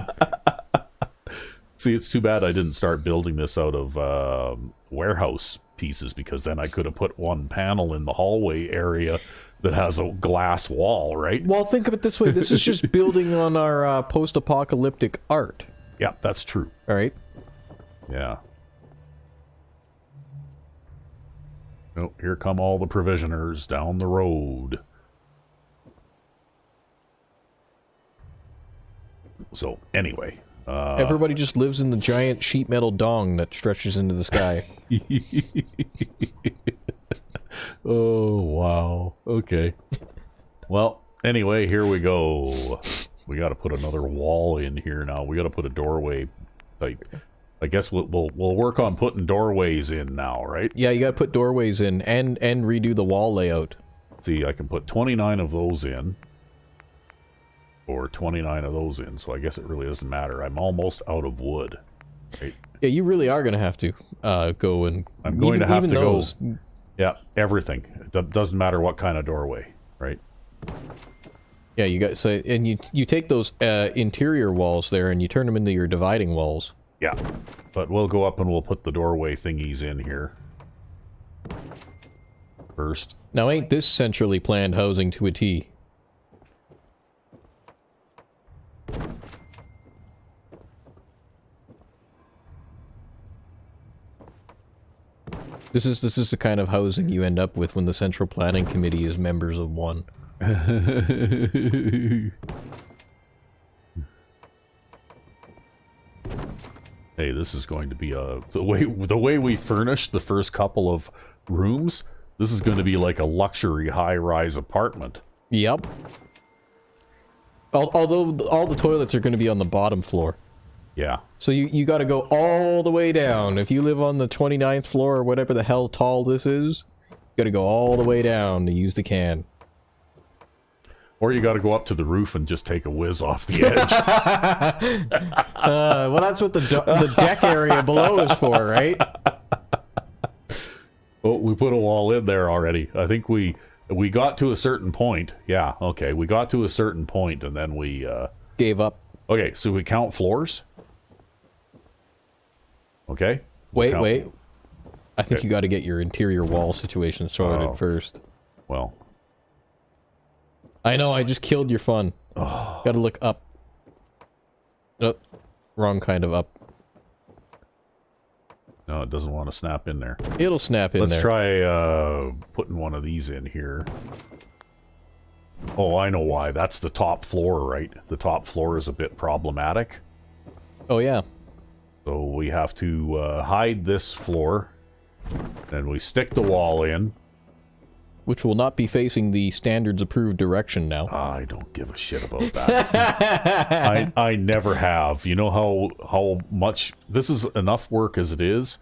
See, it's too bad I didn't start building this out of warehouse pieces, because then I could have put one panel in the hallway area that has a glass wall, right? Well, think of it this way. This is just building on our post-apocalyptic art. Yeah, that's true. All right. Yeah. Oh, here come all the provisioners down the road. So, anyway. Everybody just lives in the giant sheet metal dong that stretches into the sky. Oh, wow. Okay. Well, anyway, here we go. We got to put another wall in here now. We got to put a doorway type. I guess we'll work on putting doorways in now, right? Yeah, you got to put doorways in and redo the wall layout. See, I can put 29 of those in. Or 29 of those in, so I guess it really doesn't matter. I'm almost out of wood. Right? Yeah, you really are going to have to go and... I'm going to have to those. go... Yeah, everything. It doesn't matter what kind of doorway, right? Yeah, you got... So, and you take those interior walls there and you turn them into your dividing walls. Yeah, but we'll go up and we'll put the doorway thingies in here. First. Now, ain't this centrally planned housing to a T? This is the kind of housing you end up with when the Central Planning Committee is members of one. Hey, this is going to be the way we furnished the first couple of rooms. This is going to be like a luxury high-rise apartment. Yep. Although all the toilets are going to be on the bottom floor. Yeah. So you got to go all the way down. If you live on the 29th floor or whatever the hell tall this is, you got to go all the way down to use the can. Or you got to go up to the roof and just take a whiz off the edge. Well, that's what the deck area below is for, right? Oh, we put a wall in there already. I think we got to a certain point. Yeah, okay. We got to a certain point and then we... Gave up. Okay, so we count floors? Okay. Wait. I think you got to get your interior wall situation sorted first. Well. I know, I just killed your fun. Oh. Gotta look up. Oh, wrong kind of up. No, it doesn't want to snap in there. It'll snap in there. Let's try putting one of these in here. Oh, I know why. That's the top floor, right? The top floor is a bit problematic. Oh, yeah. So we have to hide this floor. Then we stick the wall in. Which will not be facing the standards approved direction now. I don't give a shit about that. I never have. You know how much... This is enough work as it is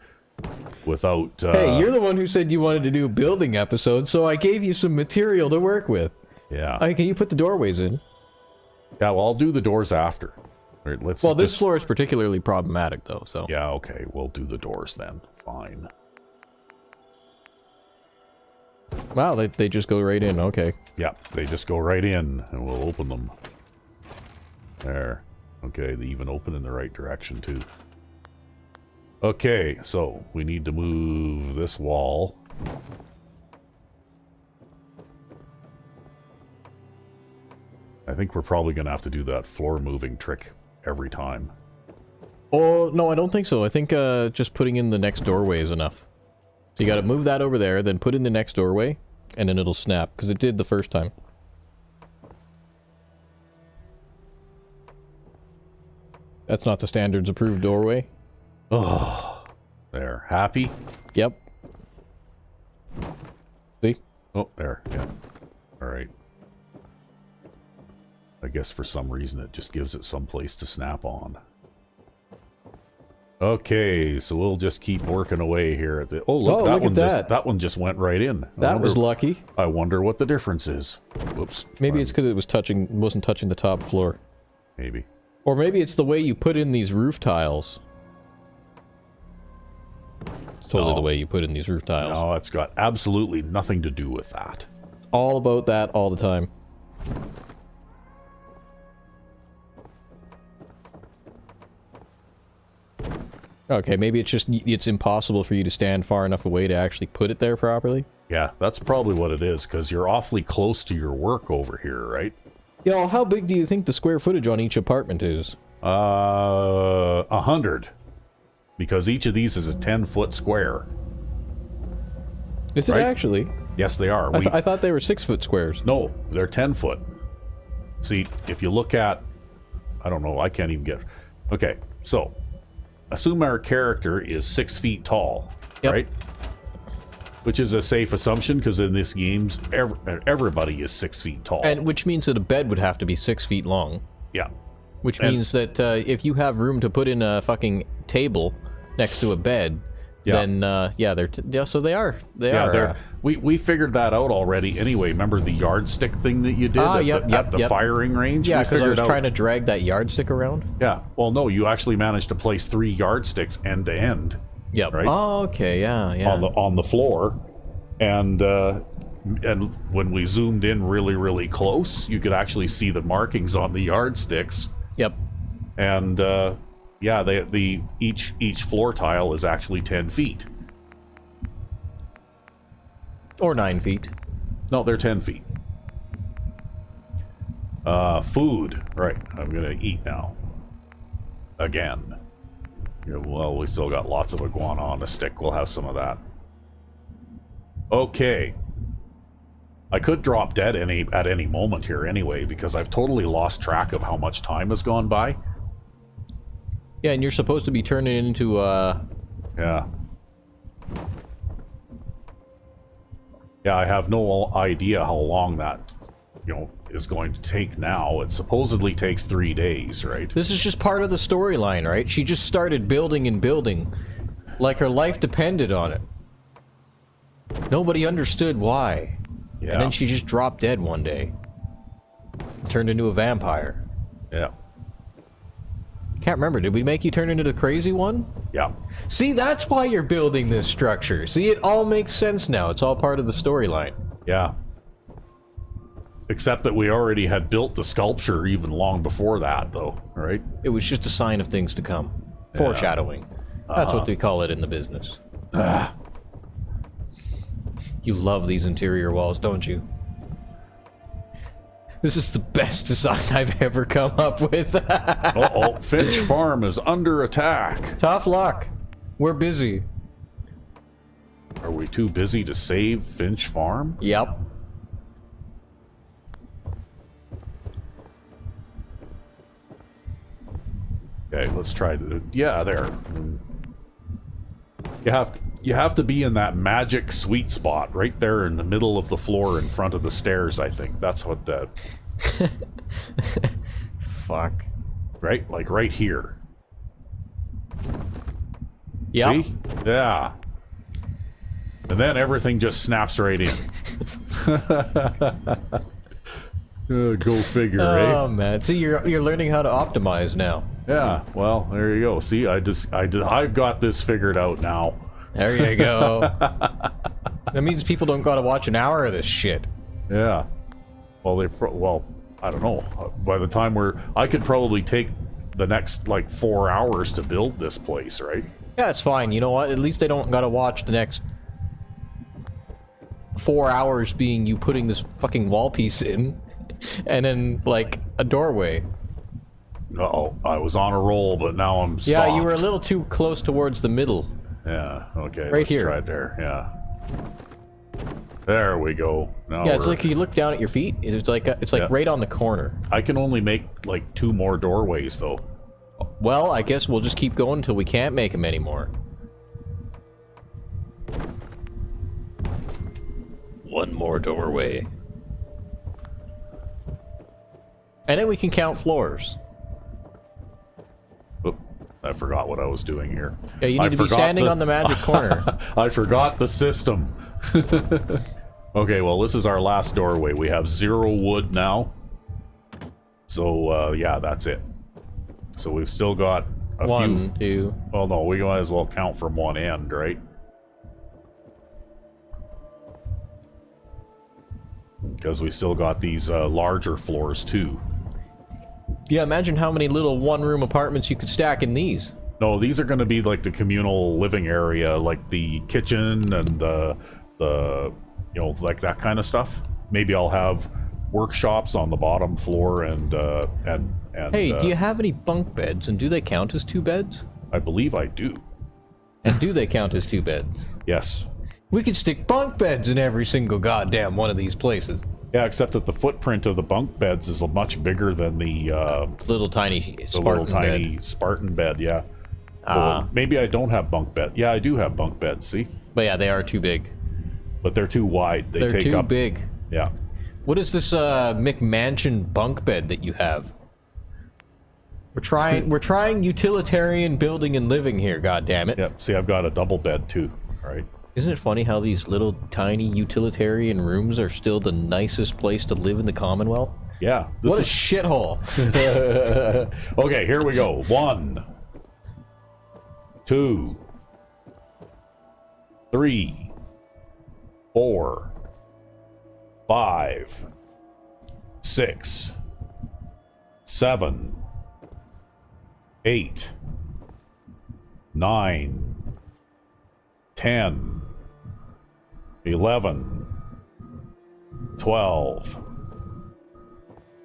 without... Hey, you're the one who said you wanted to do a building episode, so I gave you some material to work with. Yeah. Can you put the doorways in? Yeah, well, I'll do the doors after. Right, well, this floor is particularly problematic, though, so... Yeah, okay, we'll do the doors then. Fine. Wow, they just go right in, okay. Yeah, they just go right in, and we'll open them. There. Okay, they even open in the right direction, too. Okay, so we need to move this wall. I think we're probably going to have to do that floor moving trick every time. Oh, no, I don't think so. I think just putting in the next doorway is enough. So you gotta move that over there, then put in the next doorway, and then it'll snap, because it did the first time. That's not the standards approved doorway. Oh, there. Happy? Yep. See? Oh, there. Yeah. Alright. I guess for some reason it just gives it some place to snap on. Okay, so we'll just keep working away here at the... Oh, look, that one just went right in. That was lucky. I wonder what the difference is. Whoops. Maybe it's because it wasn't touching the top floor. Maybe. Or maybe it's the way you put in these roof tiles. It's totally the way you put in these roof tiles. No, it's got absolutely nothing to do with that. All about that all the time. Okay, maybe it's just, it's impossible for you to stand far enough away to actually put it there properly. Yeah, that's probably what it is, because you're awfully close to your work over here, right? Yo, how big do you think the square footage on each apartment is? 100. Because each of these is a 10-foot square. Is it actually? Yes, they are. I thought they were 6-foot squares. No, they're 10-foot. See, if you look at... I don't know, I can't even get... Okay, so... Assume our character is 6 feet tall, right? Which is a safe assumption, because in this games, everybody is 6 feet tall. And which means that a bed would have to be 6 feet long. Yeah. Which means that if you have room to put in a fucking table next to a bed, then so they are. We figured that out already. Anyway, remember the yardstick thing that you did at the firing range? Yeah, because I was trying to drag that yardstick around. Yeah. Well, no, you actually managed to place 3 yardsticks end to end. Yep. Right? Oh, okay. Yeah. On the floor, and when we zoomed in really, really close, you could actually see the markings on the yardsticks. Yep. And each floor tile is actually 10 feet. Or 9 feet. No, they're 10 feet. Food. Right, I'm gonna eat now. Again. Yeah, well, we still got lots of iguana on a stick. We'll have some of that. Okay. I could drop dead at any moment here anyway, because I've totally lost track of how much time has gone by. Yeah, and you're supposed to be turning it into, Yeah. Yeah, I have no idea how long that, is going to take now. It supposedly takes 3 days, right? This is just part of the storyline, right? She just started building and building, like her life depended on it. Nobody understood why. Yeah. And then she just dropped dead one day. Turned into a vampire. Yeah. Can't remember, did we make you turn into the crazy one? Yeah. See, that's why you're building this structure. See, it all makes sense now. It's all part of the storyline. Yeah. Except that we already had built the sculpture even long before that, though, right? It was just a sign of things to come. Foreshadowing. That's what they call it in the business. You love these interior walls, don't you? This is the best design I've ever come up with. Uh-oh, Finch Farm is under attack. Tough luck. We're busy. Are we too busy to save Finch Farm? Yep. Okay, let's try to... Yeah, there. You have to be in that magic sweet spot right there in the middle of the floor in front of the stairs, I think. That's what the... Fuck. Right? Like right here. Yep. See? Yeah. And then everything just snaps right in. Go figure, Oh, man. See, you're learning how to optimize now. Yeah, well, there you go. See, I've got this figured out now. There you go. That means people don't gotta watch an hour of this shit. Yeah. Well, I don't know. By the time I could probably take the next, 4 hours to build this place, right? Yeah, it's fine. You know what? At least they don't gotta watch the next 4 hours being you putting this fucking wall piece in, and then, a doorway. Uh-oh, I was on a roll, but now I'm stopped. Yeah, you were a little too close towards the middle. Yeah, okay, right here. Try it there, yeah. There we go. Now yeah, it's like you look down at your feet, it's like right on the corner. I can only make, 2 more doorways, though. Well, I guess we'll just keep going until we can't make them anymore. One more doorway. And then we can count floors. Oop, I forgot what I was doing here. Yeah, you need to be standing on the magic corner. I forgot the system. Okay, well, this is our last doorway. We have 0 wood now. So, yeah, that's it. So we've still got a few... 1, 2... Well, no, we might as well count from one end, right? Because we still got these larger floors, too. Yeah, imagine how many little one-room apartments you could stack in these. No, these are going to be like the communal living area, like the kitchen and the you know, like that kind of stuff. Maybe I'll have workshops on the bottom floor and Hey, do you have any bunk beds, and do they count as 2 beds? I believe I do. And do they count as 2 beds? Yes. We could stick bunk beds in every single goddamn one of these places. Yeah, except that the footprint of the bunk beds is much bigger than the Little tiny Spartan bed. Yeah. Well, maybe I don't have bunk bed. Yeah, I do have bunk beds. See, But yeah, they are too big. but they're too wide. They They're take too up. big. Yeah. What is this McMansion bunk bed that you have? We're trying utilitarian building and living here, goddammit. Yeah. See, I've got a double bed too. Right. Isn't it funny how these little tiny utilitarian rooms are still the nicest place to live in the Commonwealth? Yeah. What a shithole. Okay, here we go. 1, 2, 3, 4, 5, 6, 7, 8, 9, 10, 11, 12,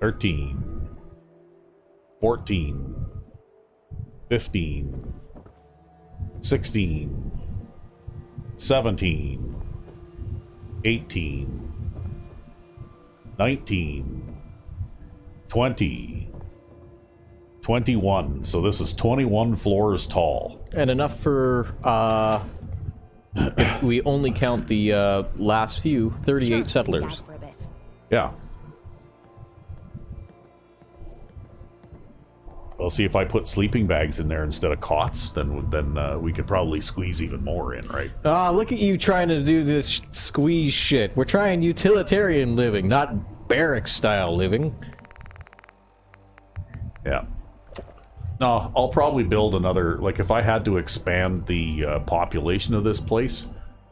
13, 14, 15, 16, 17, 18, 19, 20, 21. So this is 21 floors tall. And enough for, if we only count the last few, 38 settlers. Yeah. Well, see, if I put sleeping bags in there instead of cots, then we could probably squeeze even more in, right? Ah, look at you trying to do this squeeze shit. We're trying utilitarian living, not barrack-style living. Yeah. No, I'll probably build another... Like, if I had to expand the population of this place,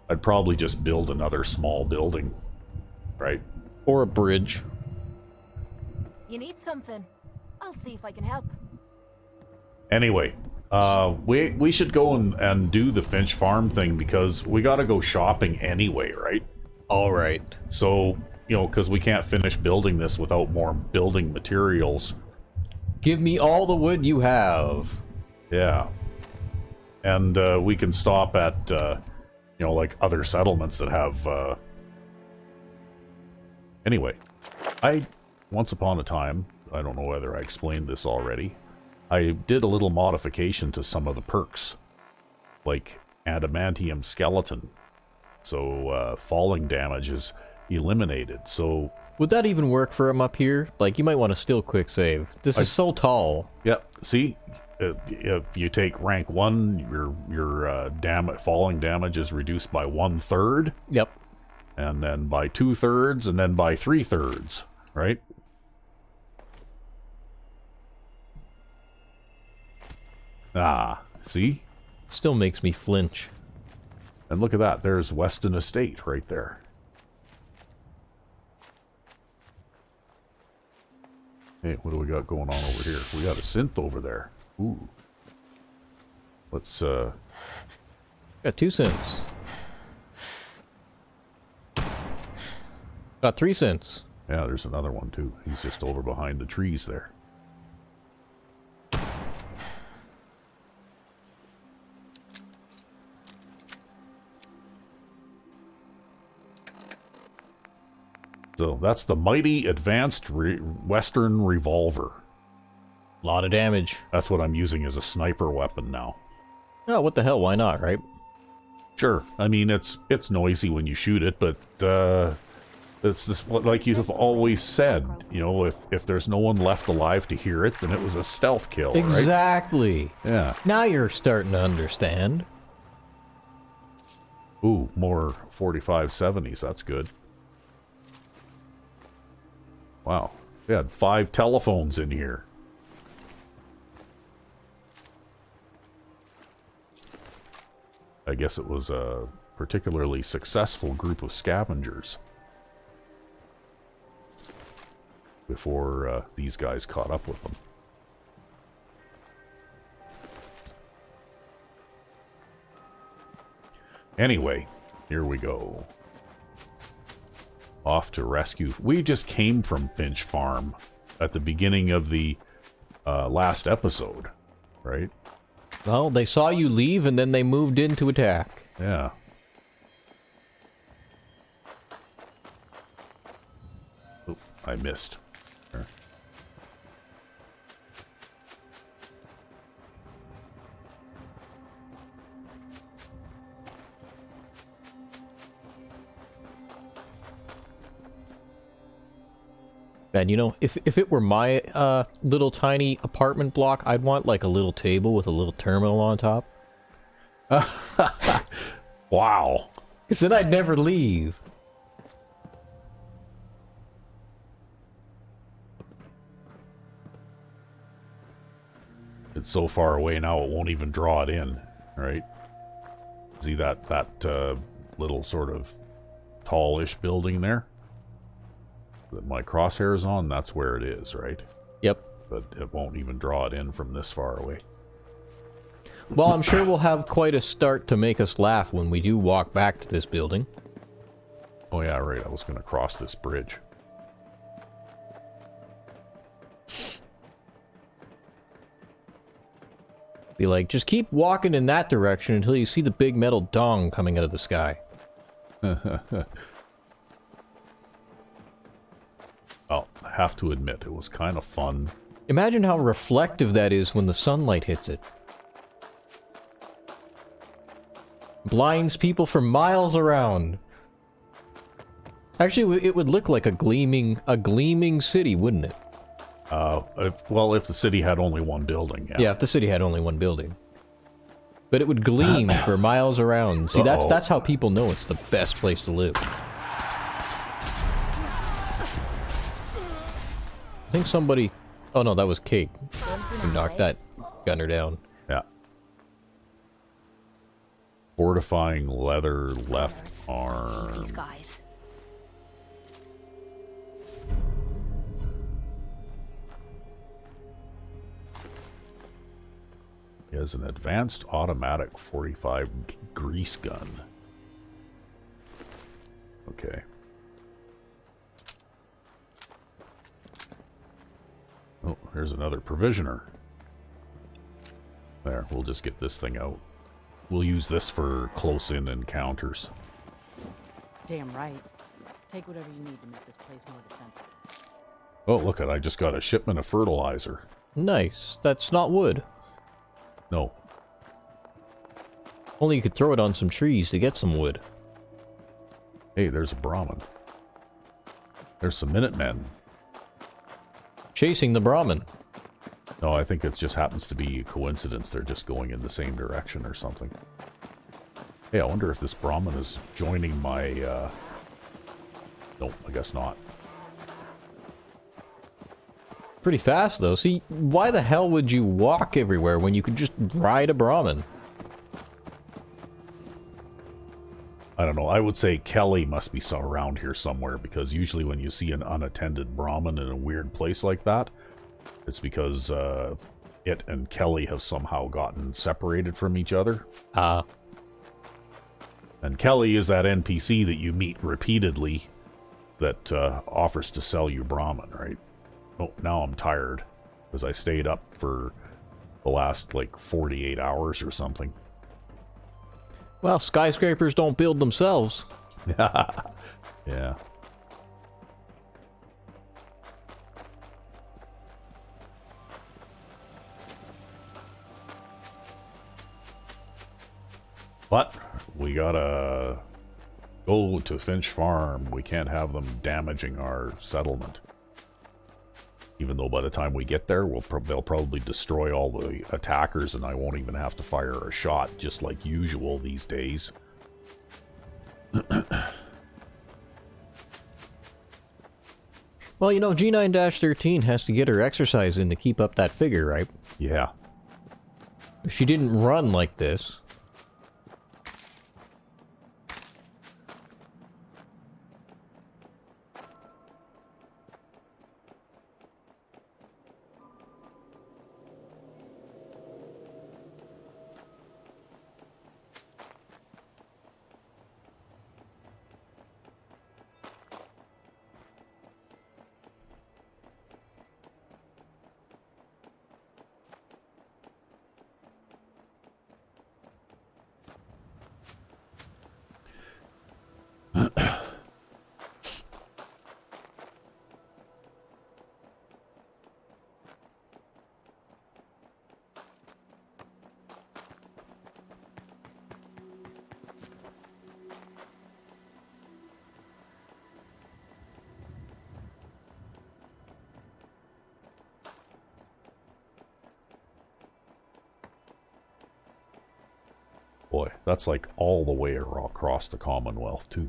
I'd probably just build another small building, right? Or a bridge. You need something? I'll see if I can help. Anyway, we should go and do the Finch Farm thing because we got to go shopping anyway, right? All right. So, you know, because we can't finish building this without more building materials. Give me all the wood you have. Yeah. And we can stop at, you know, like other settlements that have... Anyway, once upon a time, I don't know whether I explained this already, I did a little modification to some of the perks, like adamantium skeleton. So falling damage is eliminated. So would that even work for him up here? Like, you might want to still quick save. This is so tall. Yeah, see, if you take rank 1, your falling damage is reduced by 1/3. Yep. And then by 2/3, and then by 3/3, right? Ah, see? Still makes me flinch. And look at that, there's Weston Estate right there. Hey, what do we got going on over here? We got a synth over there. Ooh. Let's, Got 2 cents. Got 3 cents. yeah, there's another one too. He's just over behind the trees there. So that's the mighty advanced Western revolver. A lot of damage. That's what I'm using as a sniper weapon now. Oh, what the hell? Why not, right? Sure. I mean, it's noisy when you shoot it, but it's this, like you've always said. You know, if there's no one left alive to hear it, then it was a stealth kill. Exactly. Right? Yeah. Now you're starting to understand. Ooh, more 4570s. That's good. Wow. We had 5 telephones in here. I guess it was a particularly successful group of scavengers before these guys caught up with them. Anyway, here we go. off to rescue. We just came from Finch Farm at the beginning of the last episode, right? Well, they saw you leave and then they moved in to attack. Yeah. Oop, I missed. There. Man, you know, if it were my little tiny apartment block, I'd want like a little table with a little terminal on top. Wow. Because then I'd never leave. It's so far away now it won't even draw it in, right? See that little sort of tallish building there that my crosshair's on? That's where it is, right? Yep. But it won't even draw it in from this far away. Well, I'm sure we'll have quite a start to make us laugh when we do walk back to this building. Oh yeah, right. I was going to cross this bridge. Be like, just keep walking in that direction until you see the big metal dong coming out of the sky. Well, I have to admit, it was kind of fun. Imagine how reflective that is when the sunlight hits it. Blinds people for miles around. Actually, it would look like a gleaming city, wouldn't it? If the city had only one building, yeah. Yeah, if the city had only one building. But it would gleam for miles around. See, that's how people know it's the best place to live. I think somebody... Oh no, that was Kate who knocked that gunner down. Yeah. Fortifying leather left arm. These guys. He has an advanced automatic 45 grease gun. Okay. Oh, here's another provisioner. There, we'll just get this thing out. We'll use this for close-in encounters. Damn right. Take whatever you need to make this place more defensive. Oh, look I just got a shipment of fertilizer. Nice. That's not wood. No. Only you could throw it on some trees to get some wood. Hey, there's a Brahmin. There's some Minutemen. Chasing the Brahmin. No, I think it just happens to be a coincidence. They're just going in the same direction or something. Hey, I wonder if this Brahmin is joining my, No, I guess not. Pretty fast, though. See, why the hell would you walk everywhere when you could just ride a Brahmin? I don't know. I would say Kelly must be around here somewhere, because usually when you see an unattended Brahmin in a weird place like that, it's because it and Kelly have somehow gotten separated from each other. And Kelly is that NPC that you meet repeatedly that offers to sell you Brahmin, right? Oh, now I'm tired because I stayed up for the last, like, 48 hours or something. Well, skyscrapers don't build themselves. Yeah. But we gotta go to Finch Farm. We can't have them damaging our settlement. Even though by the time we get there, they'll probably destroy all the attackers and I won't even have to fire a shot, just like usual these days. Well, you know, G9-13 has to get her exercise in to keep up that figure, right? Yeah. If she didn't run like this... Boy, that's like all the way across the Commonwealth, too.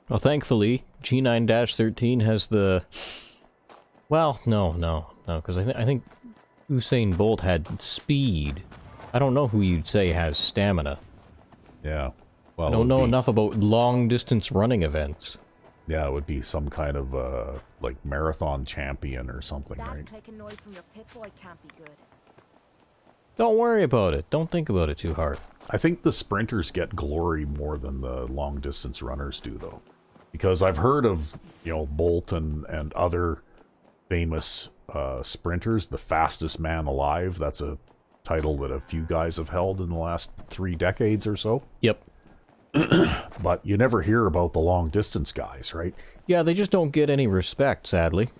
Well, thankfully, G9-13 has the... Well, no, because I think Usain Bolt had speed. I don't know who you'd say has stamina. Yeah. Well, I don't know enough about long-distance running events. Yeah, it would be some kind of, like, marathon champion or something, That right? clicking noise from your Pip-Boy can't be good. Don't worry about it. Don't think about it too hard. I think the sprinters get glory more than the long-distance runners do, though. Because I've heard of, you know, Bolt and other famous sprinters, the fastest man alive. That's a title that a few guys have held in the last 3 decades or so. Yep. But you never hear about the long-distance guys, right? Yeah, they just don't get any respect, sadly.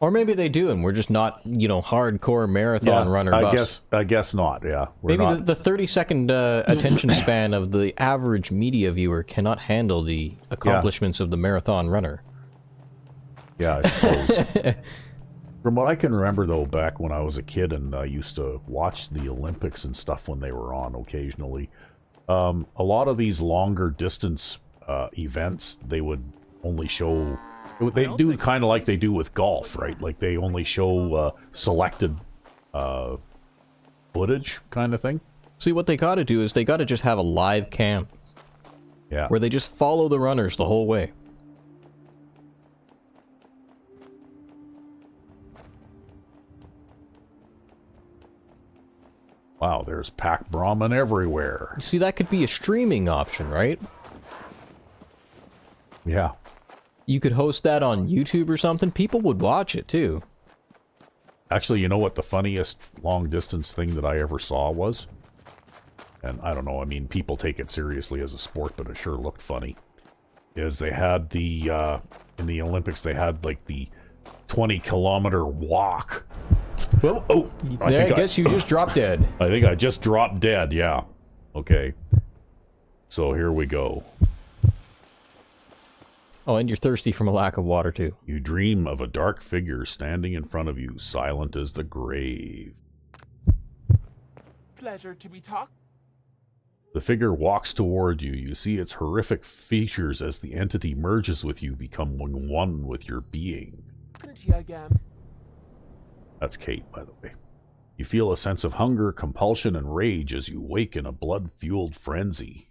Or maybe they do, and we're just not, you know, hardcore marathon runner buffs. I guess not, yeah. Maybe the 30-second attention span of the average media viewer cannot handle the accomplishments of the marathon runner. Yeah, I suppose. From what I can remember, though, back when I was a kid and I used to watch the Olympics and stuff when they were on occasionally, a lot of these longer distance events, they would only show... They do kind of like they do with golf, right? Like they only show selected footage kind of thing. See, what they gotta do is they gotta just have a live cam. Yeah. Where they just follow the runners the whole way. Wow, there's Pac Brahman everywhere. You see, that could be a streaming option, right? Yeah. You could host that on YouTube or something. People would watch it, too. Actually, you know what the funniest long-distance thing that I ever saw was? And I don't know, I mean, people take it seriously as a sport, but it sure looked funny. Is they had the, in the Olympics, they had, like, the 20-kilometer walk. Well, oh, I guess you just dropped dead. I think I just dropped dead, yeah. Okay. So here we go. Oh, and you're thirsty from a lack of water, too. You dream of a dark figure standing in front of you, silent as the grave. Pleasure to be talked. The figure walks toward you. You see its horrific features as the entity merges with you, becoming one with your being. Again. That's Kate, by the way. You feel a sense of hunger, compulsion, and rage as you wake in a blood-fueled frenzy.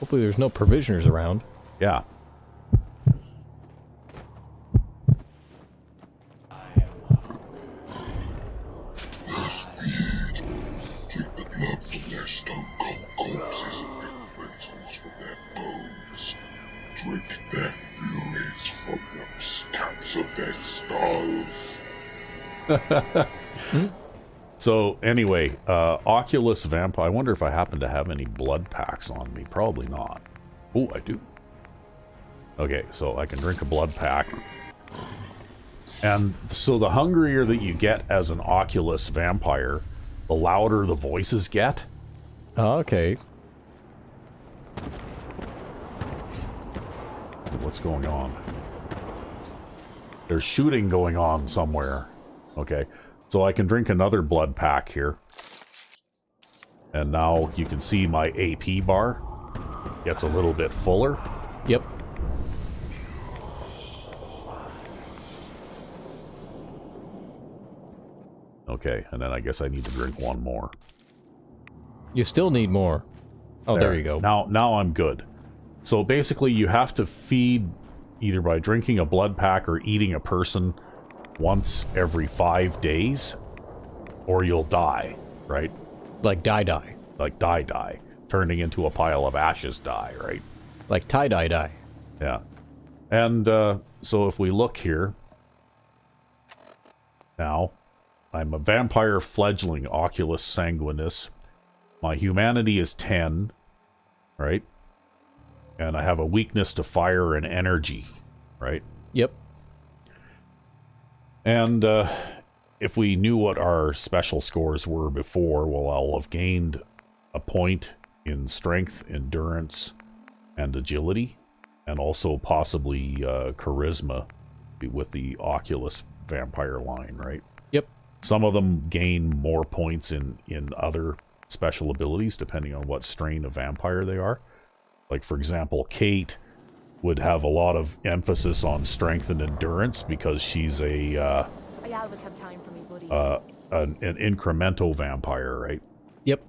Hopefully there's no provisioners around. Yeah. Drink the blood from their stone-cold corpses and make bristles from their bones. Drink their furies from the stabs of their skulls. So, anyway, Oculus Vampire. I wonder if I happen to have any blood packs on me. Probably not. Oh, I do. Okay, so I can drink a blood pack. And so the hungrier that you get as an Oculus Vampire, the louder the voices get. Oh, okay. What's going on? There's shooting going on somewhere. Okay. So I can drink another blood pack here. And now you can see my AP bar gets a little bit fuller. Yep. Okay, and then I guess I need to drink one more. You still need more. Oh, there you go. Now I'm good. So basically you have to feed either by drinking a blood pack or eating a person once every 5 days, or you'll die, right? Like die. Like die. Turning into a pile of ashes die, right? Like tie-dye. Yeah. And so if we look here, now, I'm a vampire fledgling, Oculus sanguinis. My humanity is 10, right? And I have a weakness to fire and energy, right? Yep. And if we knew what our special scores were before, well, I'll have gained a point in strength, endurance, and agility, and also possibly charisma with the Oculus vampire line, right? Yep. Some of them gain more points in other special abilities, depending on what strain of vampire they are. Like, for example, Kate would have a lot of emphasis on strength and endurance because she's I always have time for me buddies. an incremental vampire, right? Yep.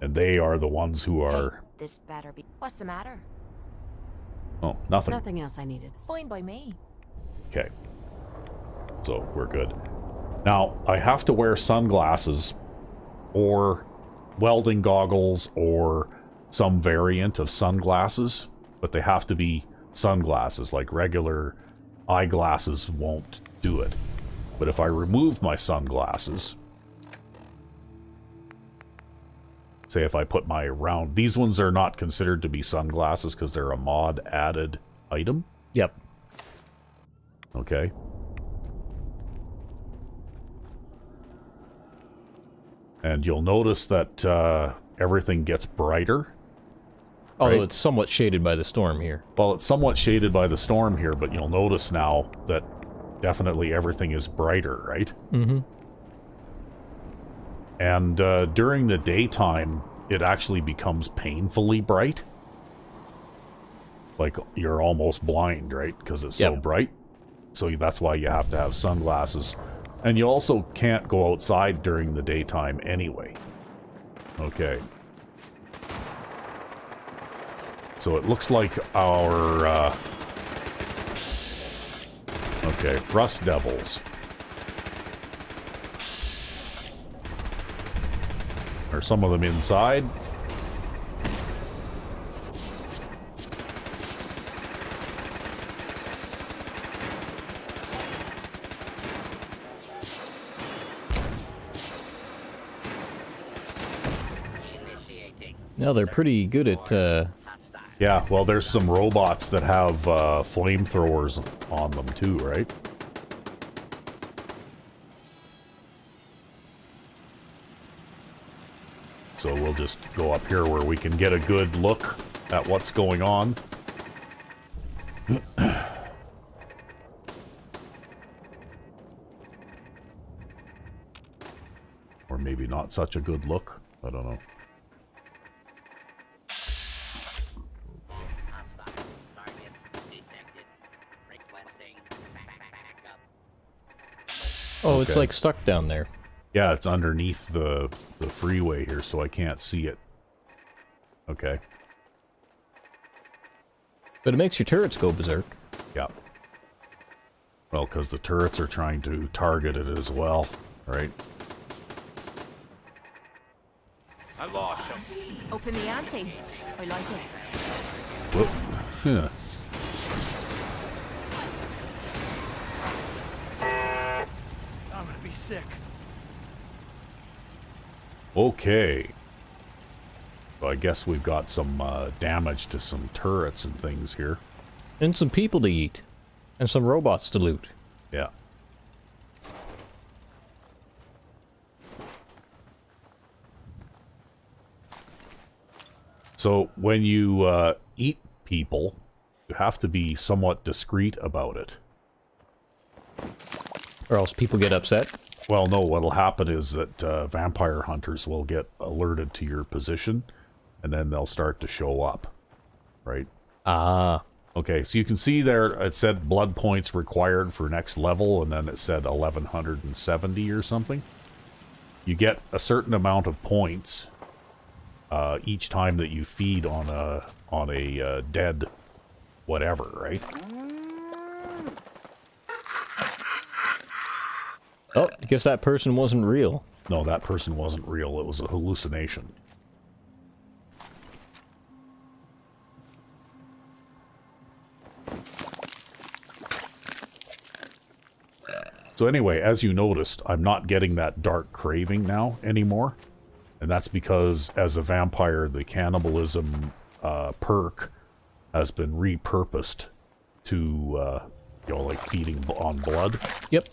And they are the ones who are... This better be. What's the matter? Oh, nothing. Nothing else I needed. Fine by me. Okay. So, we're good. Now, I have to wear sunglasses or welding goggles or some variant of sunglasses, but they have to be sunglasses. Like regular eyeglasses won't do it. But if I remove my sunglasses, say if I put my round... These ones are not considered to be sunglasses because they're a mod added item. Yep. Okay. And you'll notice that everything gets brighter. Although Right. it's somewhat shaded by the storm here. Well, it's somewhat shaded by the storm here, but you'll notice now that definitely everything is brighter, right? Mm-hmm. And during the daytime, it actually becomes painfully bright. Like, you're almost blind, right? Because it's so Yep. bright. So that's why you have to have sunglasses. And you also can't go outside during the daytime anyway. Okay. So it looks like our... okay, Rust Devils. Are some of them inside? Now they're pretty good at, Yeah, well, there's some robots that have flamethrowers on them too, right? So we'll just go up here where we can get a good look at what's going on. Or maybe not such a good look. I don't know. oh, it's Okay. like stuck down there. Yeah, it's underneath the freeway here, so I can't see it. Okay. But it makes your turrets go berserk. Yeah. Well, because the turrets are trying to target it as well, right? I lost him. Open the ante. I like it. Whoop. Yeah. I'm gonna be sick. Okay. So I guess we've got some damage to some turrets and things here. And some people to eat. And some robots to loot. Yeah. So when you eat people, you have to be somewhat discreet about it. Or else people get upset. Well, no, what'll happen is that vampire hunters will get alerted to your position, and then they'll start to show up, right? Ah. Okay, so you can see there, it said blood points required for next level, and then it said 1170 or something. You get a certain amount of points each time that you feed on a dead whatever, right? Oh, I guess that person wasn't real. No, that person wasn't real. It was a hallucination. So anyway, as you noticed, I'm not getting that dark craving now anymore. And that's because, as a vampire, the cannibalism perk has been repurposed to, you know, like feeding on blood. Yep.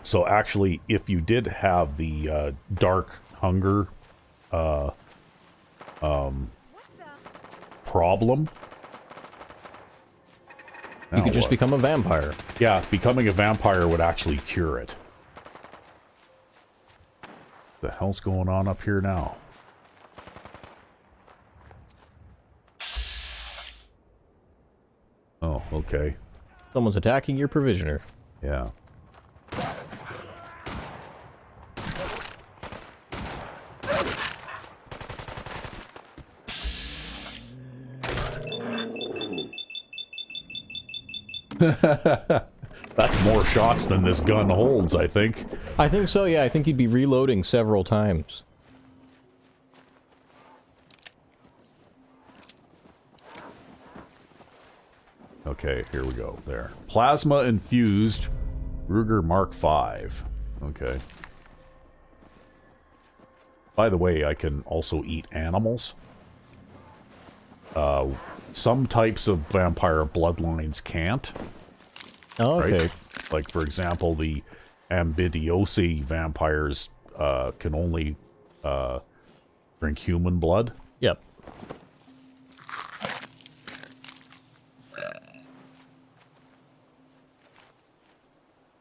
So actually, if you did have the dark hunger problem... You could just become a vampire. Yeah, becoming a vampire would actually cure it. The hell's going on up here now? Oh, okay. Someone's attacking your provisioner. Yeah. That's more shots than this gun holds, I think. I think so, yeah. I think you'd be reloading several times. Okay, here we go. There. Plasma infused Ruger Mark V. Okay. By the way, I can also eat animals. Some types of vampire bloodlines can't. Oh, okay. Right? Like, for example, the Ambidiosi vampires can only drink human blood. Yep.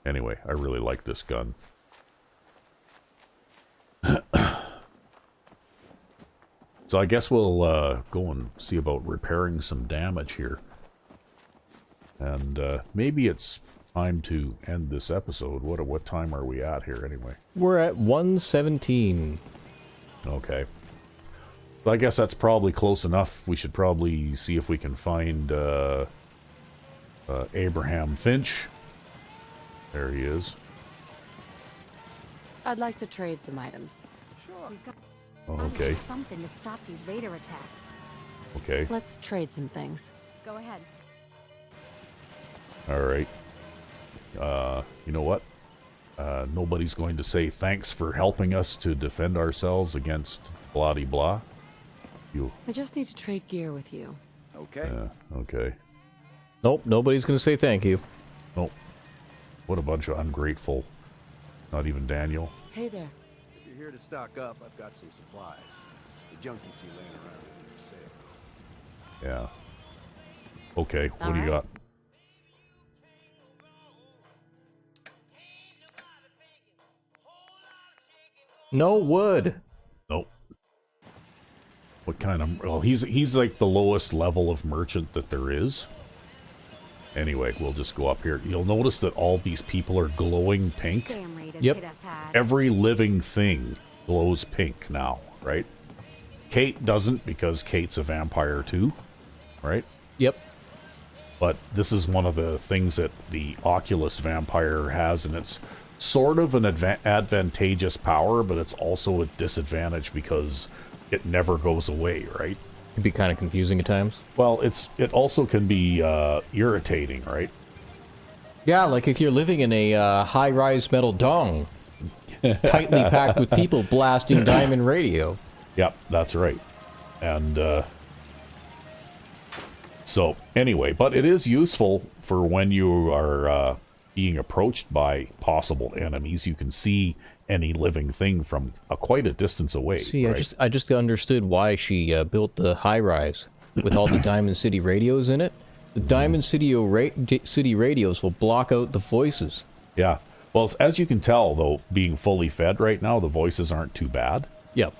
Anyway, I really like this gun. So I guess we'll go and see about repairing some damage here. And maybe it's time to end this episode. What time are we at here anyway? We're at 1:17. Okay. So I guess that's probably close enough. We should probably see if we can find Abraham Finch. There he is. I'd like to trade some items. Oh, okay. Something to stop these raider attacks. Okay. Let's trade some things. Go ahead. Alright. You know what? Nobody's going to say thanks for helping us to defend ourselves against blah-de-blah. You. I just need to trade gear with you. Okay. Okay. Nope, nobody's gonna say thank you. Nope. What a bunch of ungrateful. Not even Daniel. Hey there. If you're here to stock up, I've got some supplies. The junk you see laying around isn't for sale. Yeah. Okay, what do you got? No wood. Nope. What kind of... Well, he's like the lowest level of merchant that there is. Anyway, we'll just go up here. You'll notice that all these people are glowing pink. Damn raiders Yep. hit us hard. Every living thing glows pink now, right? Kate doesn't because Kate's a vampire too, right? Yep. But this is one of the things that the Oculus vampire has, and it's sort of an advantageous power, but it's also a disadvantage because it never goes away, right? It'd be kind of confusing at times. Well, it also can be irritating, right? Yeah, like if you're living in a high-rise metal dong, tightly packed with people blasting diamond radio. Yep, that's right. And so anyway, but it is useful for when you are being approached by possible enemies. You can see any living thing from quite a distance away. See, right? I just understood why she built the high-rise with all the Diamond City radios in it. The Diamond City radios will block out the voices. Yeah. Well, as you can tell, though, being fully fed right now, the voices aren't too bad. Yep.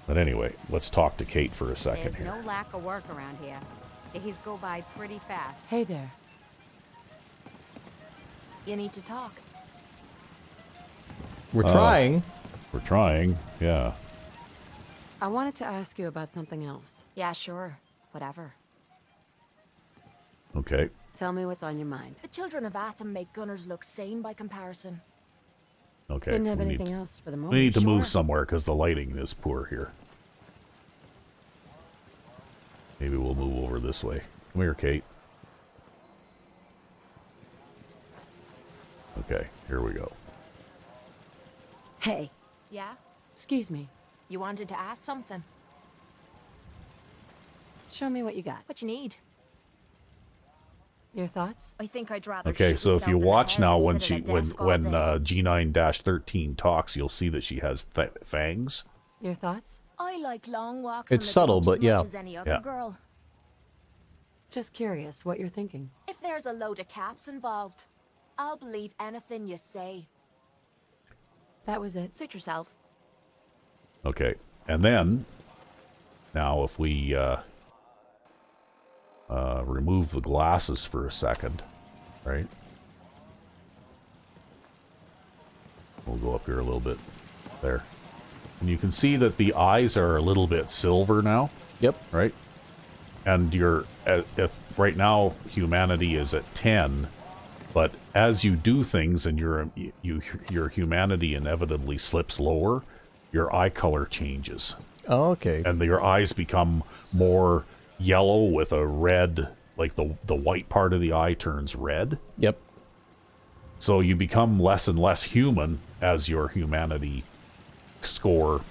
But anyway, let's talk to Kate for a second There's here. no lack of work around here. Days go by pretty fast. Hey there. You need to talk. We're trying. We're trying, yeah. I wanted to ask you about something else. Yeah, sure. Whatever. Okay. Tell me what's on your mind. The children of Atom make gunners look sane by comparison. Okay. Didn't have we anything need, else for the moment. We need to move Sure. somewhere because the lighting is poor here. Maybe we'll move over this way. Come here, Kate. Okay, here we go. Hey, Yeah? excuse me. You wanted to ask something? Show me what you got. What you need? Your thoughts? I think I'd rather Okay, shoot so if myself you in the watch head now than when sit at she a desk all day. G9-13 talks, you'll see that she has fangs. Your thoughts? I like long walks It's on the subtle, beach but as yeah. much as any other Yeah. girl. Just curious what you're thinking. If there's a load of caps involved, I'll believe anything you say. That was it. Suit yourself. Okay, and then now if we remove the glasses for a second, right? We'll go up here a little bit. There. And you can see that the eyes are a little bit silver now, Yep. right? And if right now humanity is at 10, but as you do things and your humanity inevitably slips lower, your eye color changes. Oh, okay. And your eyes become more yellow with a red, like the white part of the eye turns red. Yep. So you become less and less human as your humanity score,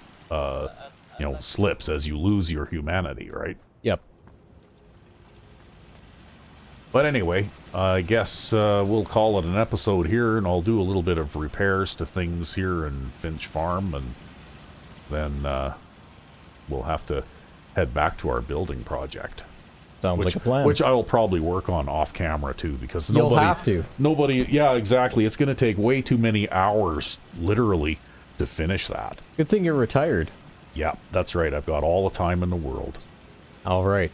slips, as you lose your humanity, right? Yep. But anyway, I guess we'll call it an episode here, and I'll do a little bit of repairs to things here in Finch Farm, and then we'll have to head back to our building project. Sounds like a plan. Which I will probably work on off camera too, because You'll have to. Yeah, exactly. It's going to take way too many hours, literally, to finish that. Good thing you're retired. Yeah, that's right. I've got all the time in the world. All right.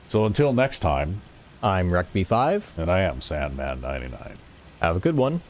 So until next time, I'm Wreck V5. and I am Sandman 99. Have a good one.